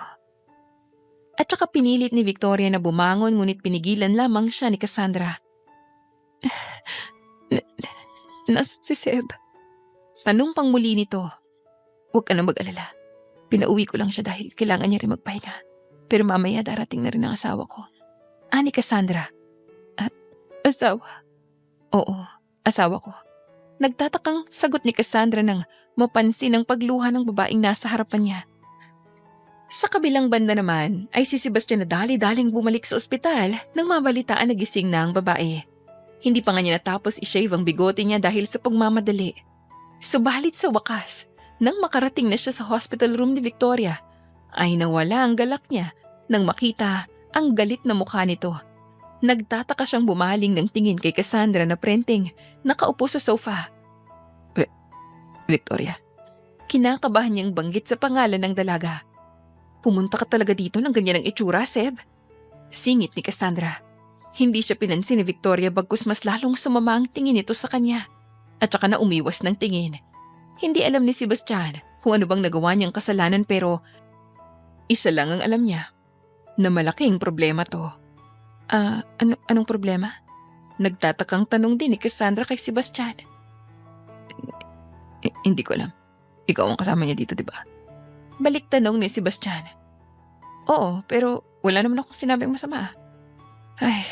At saka pinilit ni Victoria na bumangon ngunit pinigilan lamang siya ni Cassandra. Nasaan si Seb? Tanong pang muli nito. Huwag ka na mag-alala. Pinauwi ko lang siya dahil kailangan niya rin magpahinga. Pero mamaya darating na rin ang asawa ko. Ani Cassandra. Asawa? Oo, asawa ko. Nagtatakang sagot ni Cassandra nang mapansin ang pagluha ng babaeng nasa harapan niya. Sa kabilang banda naman ay si Sebastian na dali-daling bumalik sa ospital nang mabalitaan na gising na ang babae. Hindi pa nga niya natapos i-shave ang bigote niya dahil sa pagmamadali. Subalit sa wakas, nang makarating na siya sa hospital room ni Victoria, ay nawala ang galak niya nang makita ang galit na mukha nito. Nagtataka siyang bumaling ng tingin kay Cassandra na prenting nakaupo sa sofa. Victoria, kinakabahan niyang banggit sa pangalan ng dalaga. Pumunta ka talaga dito ng ganyan ang itsura, Seb? Singit ni Cassandra. Hindi siya pinansin ni Victoria bagkus mas lalong sumama ang tingin nito sa kanya. At saka na umiwas ng tingin. Hindi alam ni Sebastian kung ano bang nagawa niyang kasalanan pero isa lang ang alam niya, na malaking problema to. Anong problema? Nagtatakang tanong din ni Cassandra kay Sebastian. Hindi ko alam. Ikaw ang kasama niya dito, di ba? Balik tanong ni Sebastian. Oo, pero wala naman akong sinabing masama. Ay,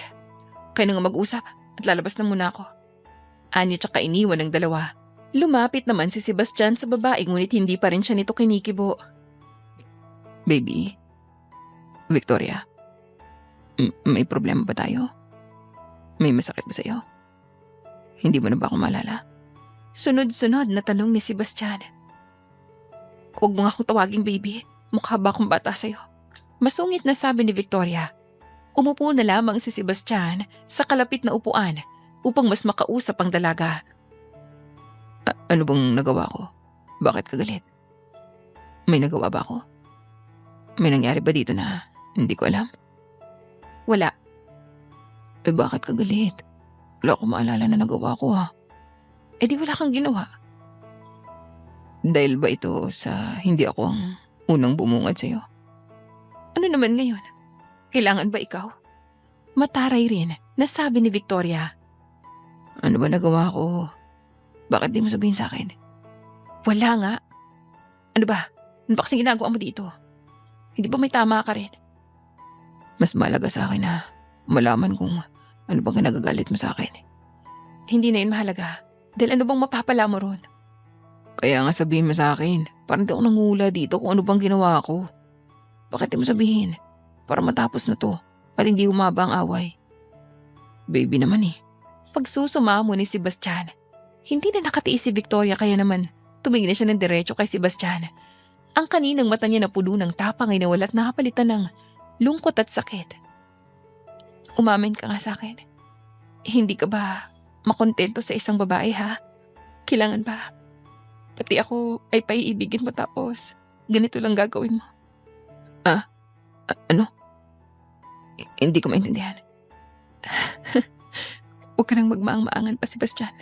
kayo na nga mag-usap at lalabas na muna ako. Anya tsaka iniwan ng dalawa. Lumapit naman si Sebastian sa babae ngunit hindi pa rin siya nito kinikibo. Baby, Victoria, may problema ba tayo? May masakit ba sa'yo? Hindi mo na ba ako maalala? Sunod-sunod na tanong ni Sebastian. Huwag mo nga akong tawaging baby. Mukha ba akong bata sa'yo? Masungit na sabi ni Victoria. Umupo na lamang si Sebastian sa kalapit na upuan upang mas makausap ang dalaga. Ano bang nagawa ko? Bakit ka galit? May nagawa ba ako? May nangyari ba dito na hindi ko alam? Wala. Bakit ka galit? Wala akong maalala na nagawa ko ha. Di wala kang ginawa. Dahil ba ito sa hindi ako ang unang bumungad sa'yo? Ano naman ngayon? Kailangan ba ikaw? Mataray rin, nasabi ni Victoria. Ano ba nagawa ko? Bakit di mo sabihin sa akin? Wala nga. Ano ba? Ano ba kasing ginagawa mo dito? Hindi ba may tama ka rin? Mas malaga sa akin na malaman kung ano bang nagagalit mo sa akin. Hindi na yun mahalaga. Dahil ano bang mapapala mo ron? Kaya nga sabihin mo sa akin. Parang di ako nangula dito kung ano bang ginawa ko. Bakit di mo sabihin? Para matapos na to at hindi humaba ang away. Baby naman eh. Pagsusumamo ni Sebastian. Hindi na nakatiis si Victoria kaya naman tumingin na siya ng diretso kay Sebastian. Ang kaninang mata niya na puno ng tapang ay nawala at nakapalitan ng lungkot at sakit. Umamin ka nga sa akin. Hindi ka ba makontento sa isang babae ha? Kailangan ba? Pati ako ay paiibigin mo tapos ganito lang gagawin mo. Ano? Hindi ko maintindihan. Huwag ka nang magmaang-maangan pa, Sebastian.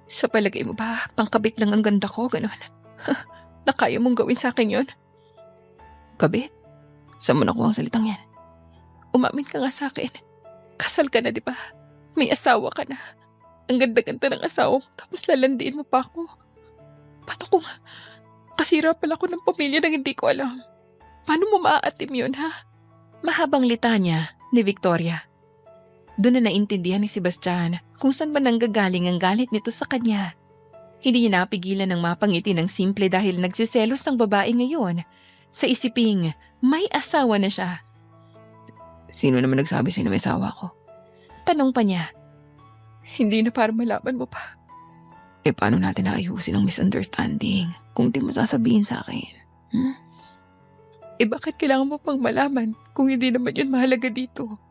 Sa palagay mo ba, pangkabit lang ang ganda ko, ganon? Na kaya mong gawin sa akin yun? Kabit? Saan mo nakuha ang salitang yan? Umamin ka nga sa akin. Kasal ka na, di ba? May asawa ka na. Ang ganda-ganda ng asawa mo, tapos lalandiin mo pa ako. Paano kung kasira pala ako ng pamilya nang hindi ko alam? Paano mo maaatim yun, ha? Mahabang litanya ni Victoria. Doon na naintindihan ni Sebastian kung saan ba nanggagaling ang galit nito sa kanya. Hindi niya napigilan ng mapangiti ng simple dahil nagsiselos ang babae ngayon. Sa isiping, may asawa na siya. Sino naman nagsabi sa'yo na may asawa ko? Tanong pa niya. Hindi na para malaman mo pa. Paano natin naayusin ang misunderstanding kung di mo sasabihin sa akin? Bakit kailangan mo pang malaman kung hindi naman yun mahalaga dito?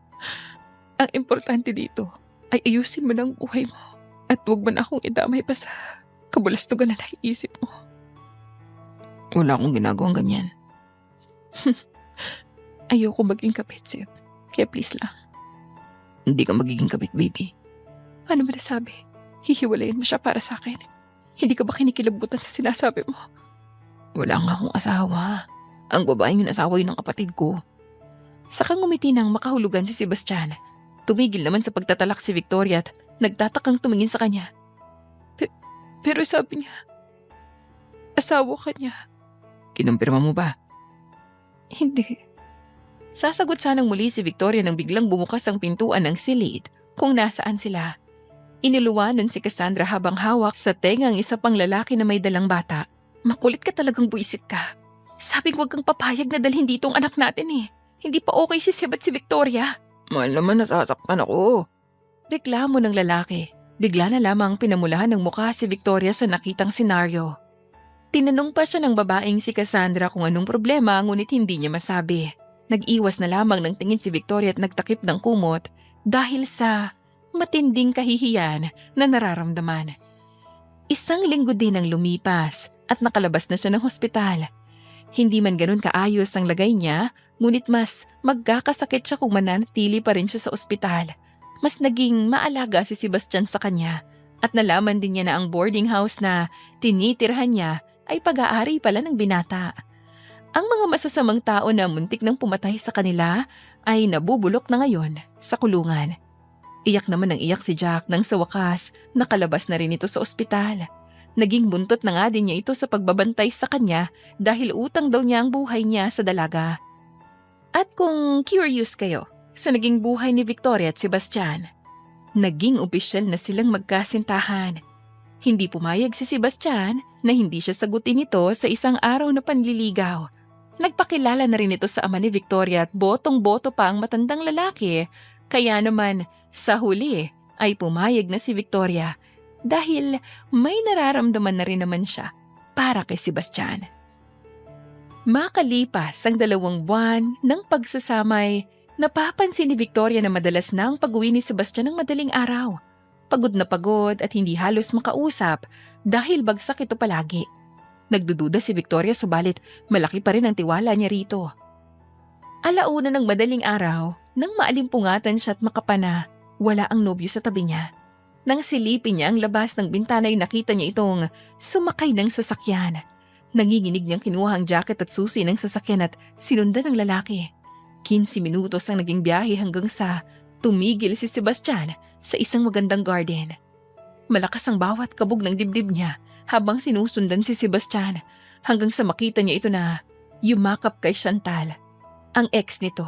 Ang importante dito ay ayusin mo ng buhay mo at huwag mo na akong idamay pa sa kabulastugan na naiisip mo. Wala akong ginagawang ganyan. Ayoko maging kabit, Seb. Kaya please lang. Hindi ka magiging kabit, baby. Ano ba nasabi? Hihiwalayin mo siya para sa akin. Hindi ka ba kinikilabutan sa sinasabi mo? Wala nga akong asawa. Ang babaeng yung asawa yun ng kapatid ko. Saka ngumiti nang makahulugan si Sebastian. Tumigil naman sa pagtatalak si Victoria at nagtatakang tumingin sa kanya. Pero sabi niya, asawa ka niya. Kinumpirma mo ba? Hindi. Sasagot sanang muli si Victoria nang biglang bumukas ang pintuan ng silid kung nasaan sila. Iniluwanan si Cassandra habang hawak sa tengang isa pang lalaki na may dalang bata. Makulit ka talagang buisit ka. Sabing huwag kang papayag na dalhin dito ang anak natin eh. Hindi pa okay si Seb at si Victoria. Mahal naman, nasasaktan ako. Reklamo ng lalaki. Bigla na lamang pinamulahan ng mukha si Victoria sa nakitang senaryo. Tinanong pa siya ng babaeng si Cassandra kung anong problema ngunit hindi niya masabi. Nag-iwas na lamang ng tingin si Victoria at nagtakip ng kumot dahil sa matinding kahihiyan na nararamdaman. Isang linggo din ang lumipas at nakalabas na siya ng hospital. Hindi man ganun kaayos ang lagay niya, ngunit mas magkakasakit siya kung mananatili pa rin siya sa ospital. Mas naging maalaga si Sebastian sa kanya at nalaman din niya na ang boarding house na tinitirhan niya ay pag-aari pala ng binata. Ang mga masasamang tao na muntik nang pumatay sa kanila ay nabubulok na ngayon sa kulungan. Iyak naman ang iyak si Jack nang sa wakas nakalabas na rin ito sa ospital. Naging buntot na nga din niya ito sa pagbabantay sa kanya dahil utang daw niya ang buhay niya sa dalaga. At kung curious kayo sa naging buhay ni Victoria at Sebastian, naging opisyal na silang magkasintahan. Hindi pumayag si Sebastian na hindi siya sagutin ito sa isang araw na panliligaw. Nagpakilala na rin ito sa ama ni Victoria at botong-boto pa ang matandang lalaki, kaya naman sa huli ay pumayag na si Victoria dahil may nararamdaman na rin naman siya para kay Sebastian. Makalipas ang 2 buwan ng pagsasamay, napapansin ni Victoria na madalas na ang pag-uwi ni Sebastian ng madaling araw. Pagod na pagod at hindi halos makausap dahil bagsak ito palagi. Nagdududa si Victoria subalit malaki pa rin ang tiwala niya rito. Alauna ng madaling araw, nang maalimpungatan siya at makapana, wala ang nobyo sa tabi niya. Nang silipin niya ang labas ng bintana ay nakita niya itong sumakay ng sasakyan. Nanginginig niyang kinuha ang jacket at susi ng sasakyan at sinundan ng lalaki. 15 minutos ang naging biyahe hanggang sa tumigil si Sebastian sa isang magandang garden. Malakas ang bawat kabog ng dibdib niya habang sinusundan si Sebastian hanggang sa makita niya ito na yumakap kay Chantal, ang ex nito.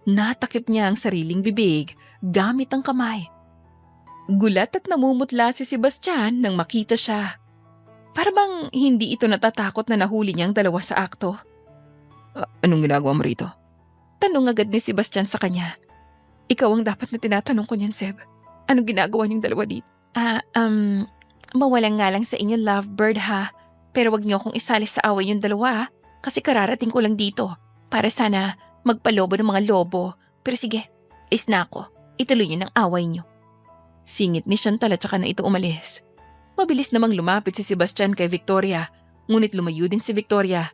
Natakip niya ang sariling bibig gamit ang kamay. Gulat at namumutla si Sebastian nang makita siya. Para bang hindi ito natatakot na nahuli niyang dalawa sa akto. Anong ginagawa mo rito? Tanong agad ni Sebastian sa kanya. Ikaw ang dapat na tinatanong ko niyan, Seb. Anong ginagawa niyong dalawa dito? Mawalang nga lang sa inyo, lovebird ha. Pero wag niyo akong isali sa away yung dalawa kasi kararating ko lang dito para sana magpalobo ng mga lobo. Pero sige, is na ako. Ituloy niyo ng away niyo. Singit ni Chantal at saka na ito umalis. Mabilis namang lumapit si Sebastian kay Victoria, ngunit lumayo din si Victoria.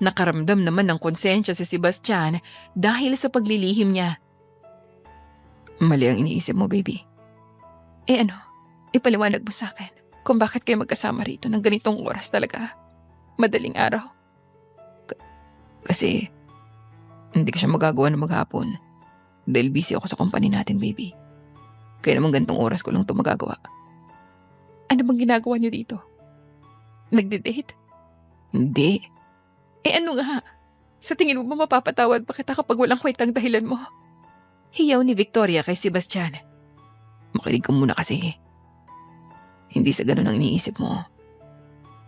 Nakaramdam naman ng konsensya si Sebastian dahil sa paglilihim niya. Mali ang iniisip mo, baby. Ano? Ipaliwanag mo sa akin kung bakit kayo magkasama rito ng ganitong oras talaga. Madaling araw. Kasi hindi ko siya magagawa ng maghapon dahil busy ako sa company natin, baby. Kaya naman ganitong oras ko lang ito magagawa. Ano bang ginagawa niyo dito? Nagde-date? Hindi. Ano nga? Sa tingin mo ba mapapatawad pa kita kapag walang kwentang dahilan mo? Hiyaw ni Victoria kay Sebastian. Makinig ka muna kasi. Hindi sa ganun ang iniisip mo.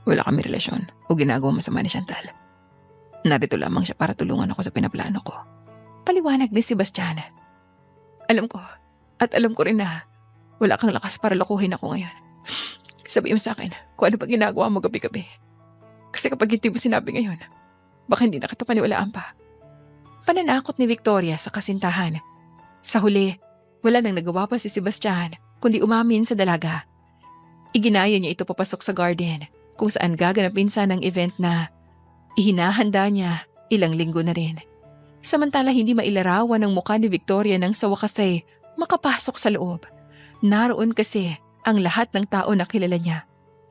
Wala kami relasyon o ginagawa masama ni Chantal. Narito lamang siya para tulungan ako sa pinaplano ko. Paliwanag ni Sebastian. Alam ko, at alam ko rin na wala kang lakas para lokohin ako ngayon. Sabihin mo sa akin kung ano pa ginagawa mo gabi-gabi. Kasi kapag hindi mo sinabi ngayon, baka hindi na kita paniwalaan pa. Pananakot ni Victoria sa kasintahan. Sa huli, wala nang nagawa pa si Sebastian kundi umamin sa dalaga. Iginaya niya ito papasok sa garden kung saan gaganapin sana ang event na Ihinahanda niya ilang linggo na rin. Samantala hindi mailarawan ng mukha ni Victoria nang sa wakas ay makapasok sa loob. Naroon kasi ang lahat ng tao na kilala niya.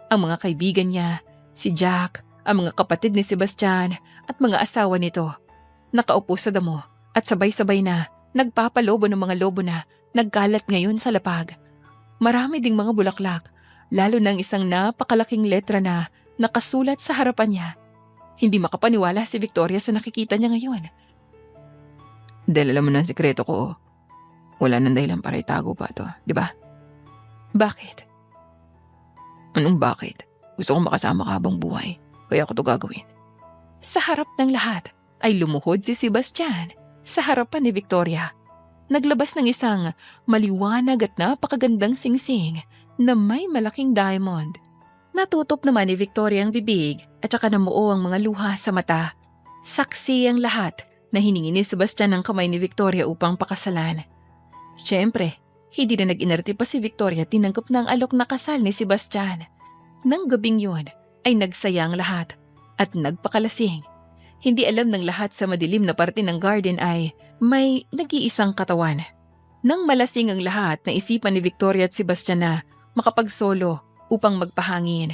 Ang mga kaibigan niya, si Jack, ang mga kapatid ni Sebastian at mga asawa nito. Nakaupo sa damo at sabay-sabay na nagpapalobo ng mga lobo na nagkalat ngayon sa lapag. Marami ding mga bulaklak, lalo ng isang napakalaking letra na nakasulat sa harapan niya. Hindi makapaniwala si Victoria sa nakikita niya ngayon. Dahil alam mo na ang sikreto ko, wala nang dahilan para itago pa to, di ba? Bakit? Anong bakit? Gusto kong makasama ka habang buhay, kaya ako to gagawin. Sa harap ng lahat ay lumuhod si Sebastian sa harapan ni Victoria. Naglabas ng isang maliwanag at napakagandang singsing na may malaking diamond. Natutop naman ni Victoria ang bibig at saka namuo ang mga luha sa mata. Saksi ang lahat na hiningi ni Sebastian ang kamay ni Victoria upang pakasalan. Siyempre, hindi na nag-inarte pa si Victoria tinanggap na ang alok na kasal ni Sebastian. Nang gabing yun ay nagsaya ang lahat at nagpakalasing. Hindi alam ng lahat sa madilim na parte ng garden ay may nag-iisang katawan. Nang malasing ang lahat, naisipan ni Victoria at Sebastian na makapagsolo upang magpahangin.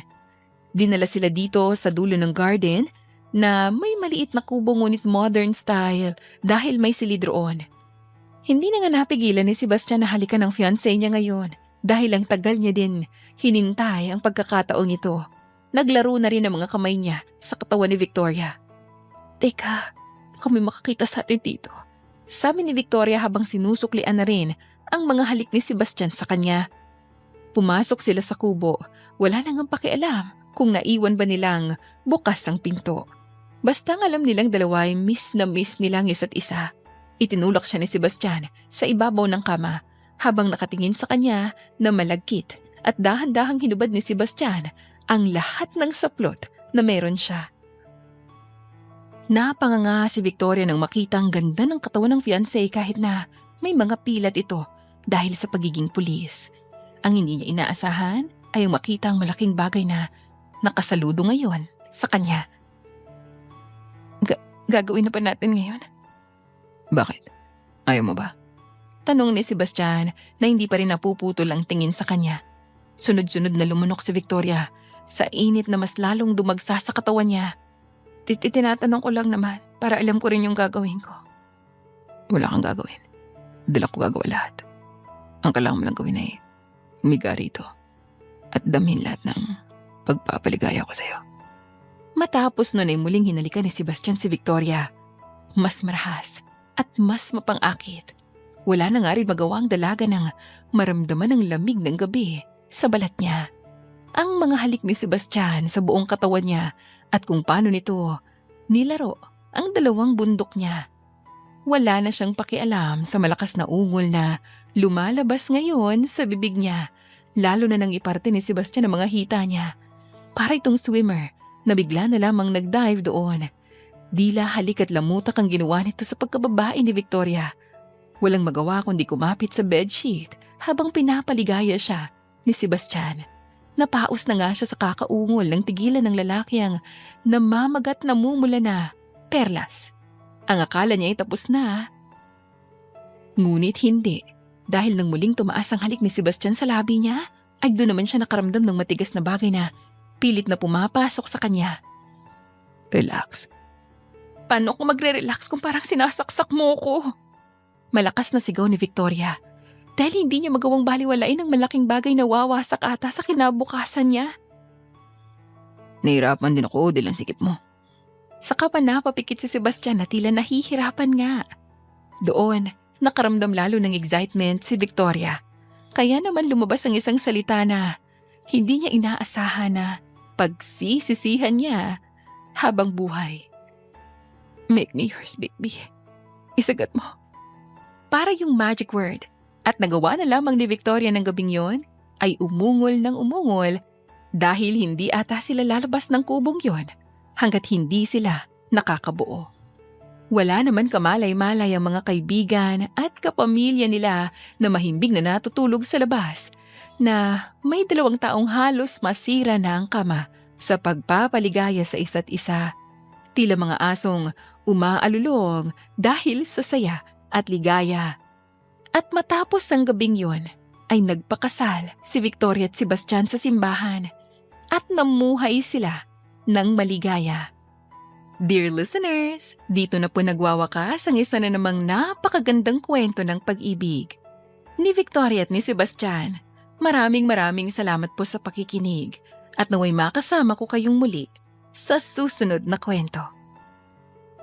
Dinala sila dito sa dulo ng garden na may maliit na kubo ngunit modern style dahil may silid roon. Hindi na nga napigilan ni Sebastian na halikan ng fiancé niya ngayon dahil ang tagal niya din hinintay ang pagkakataong ito. Naglaro na rin ang mga kamay niya sa katawan ni Victoria. Teka, kami makakita sa atin dito. Sabi ni Victoria habang sinusuklian na rin ang mga halik ni Sebastian sa kanya. Pumasok sila sa kubo, wala nang ang pakialam kung naiwan ba nilang bukas ang pinto. Basta ang alam nilang dalawa ay miss na miss nilang isa't isa. Itinulak siya ni Sebastian sa ibabaw ng kama habang nakatingin sa kanya na malagkit at dahan-dahang hinubad ni Sebastian ang lahat ng saplot na meron siya. Napanganga si Victoria nang makita ang ganda ng katawan ng fiancé kahit na may mga pilat ito dahil sa pagiging pulis. Ang hindi niya inaasahan ay ang makita ang malaking bagay na nakasaludo ngayon sa kanya. Gagawin na pa natin ngayon? Bakit? Ayaw mo ba? Tanong ni Sebastian na hindi pa rin napuputol ang tingin sa kanya. Sunod-sunod na lumunok si Victoria sa init na mas lalong dumagsa sa katawan niya. Tinatanong ko lang naman para alam ko rin yung gagawin ko. Wala kang gagawin. Dala ko gagawa lahat. Ang kailangan mo lang gawin ay humiga rito at damhin lahat ng pagpapaligaya ko sa'yo. Matapos nun ay muling hinalikan ni Sebastian si Victoria. Mas marahas at mas mapangakit. Wala na nga rin magawa ang dalaga ng maramdaman ang lamig ng gabi sa balat niya. Ang mga halik ni Sebastian sa buong katawan niya at kung paano nito nilaro ang dalawang bundok niya. Wala na siyang pakialam sa malakas na ungol na lumalabas ngayon sa bibig niya, lalo na nang iparte ni Sebastian ang mga hita niya. Para itong swimmer na bigla na lamang nag-dive doon. Dila halik at lamutak ang ginawa nito sa pagkababae ni Victoria. Walang magawa kundi kumapit sa bedsheet habang pinapaligaya siya ni Sebastian. Napaos na nga siya sa kakaungol ng tigilan ng lalaki ang namamagat na mumula na perlas. Ang akala niya ay tapos na. Ngunit hindi. Dahil nang muling tumaas ang halik ni Sebastian sa labi niya, ay doon naman siya nakaramdam ng matigas na bagay na pilit na pumapasok sa kanya. Relax. Paano ko magre-relax kung parang sinasaksak mo ko? Malakas na sigaw ni Victoria. Dahil hindi niya magawang baliwalain ang malaking bagay na wawasak ata sa kinabukasan niya. Nahirapan din ako dahil ang sikip mo. Saka pa napapikit si Sebastian na tila nahihirapan nga. Doon, nakaramdam lalo ng excitement si Victoria. Kaya naman lumabas ang isang salita na hindi niya inaasahan na pagsisisihan niya habang buhay. Make me yours, baby. Isagat mo. Para yung magic word. At nagawa na lamang ni Victoria ng gabing yon ay umungol ng umungol dahil hindi ata sila lalabas ng kubong yon hanggat hindi sila nakakabuo. Wala naman kamalay-malay ang mga kaibigan at kapamilya nila na mahimbing na natutulog sa labas na may 2 taong halos masira na ang kama sa pagpapaligaya sa isa't isa. Tila mga asong umaalulong dahil sa saya at ligaya. At matapos ang gabing yon, ay nagpakasal si Victoria at Sebastian sa simbahan at namuhay sila ng maligaya. Dear listeners, dito na po nagwawakas ang isa na namang napakagandang kwento ng pag-ibig ni Victoria at ni Sebastian. Maraming salamat po sa pakikinig at naway makasama ko kayong muli sa susunod na kwento.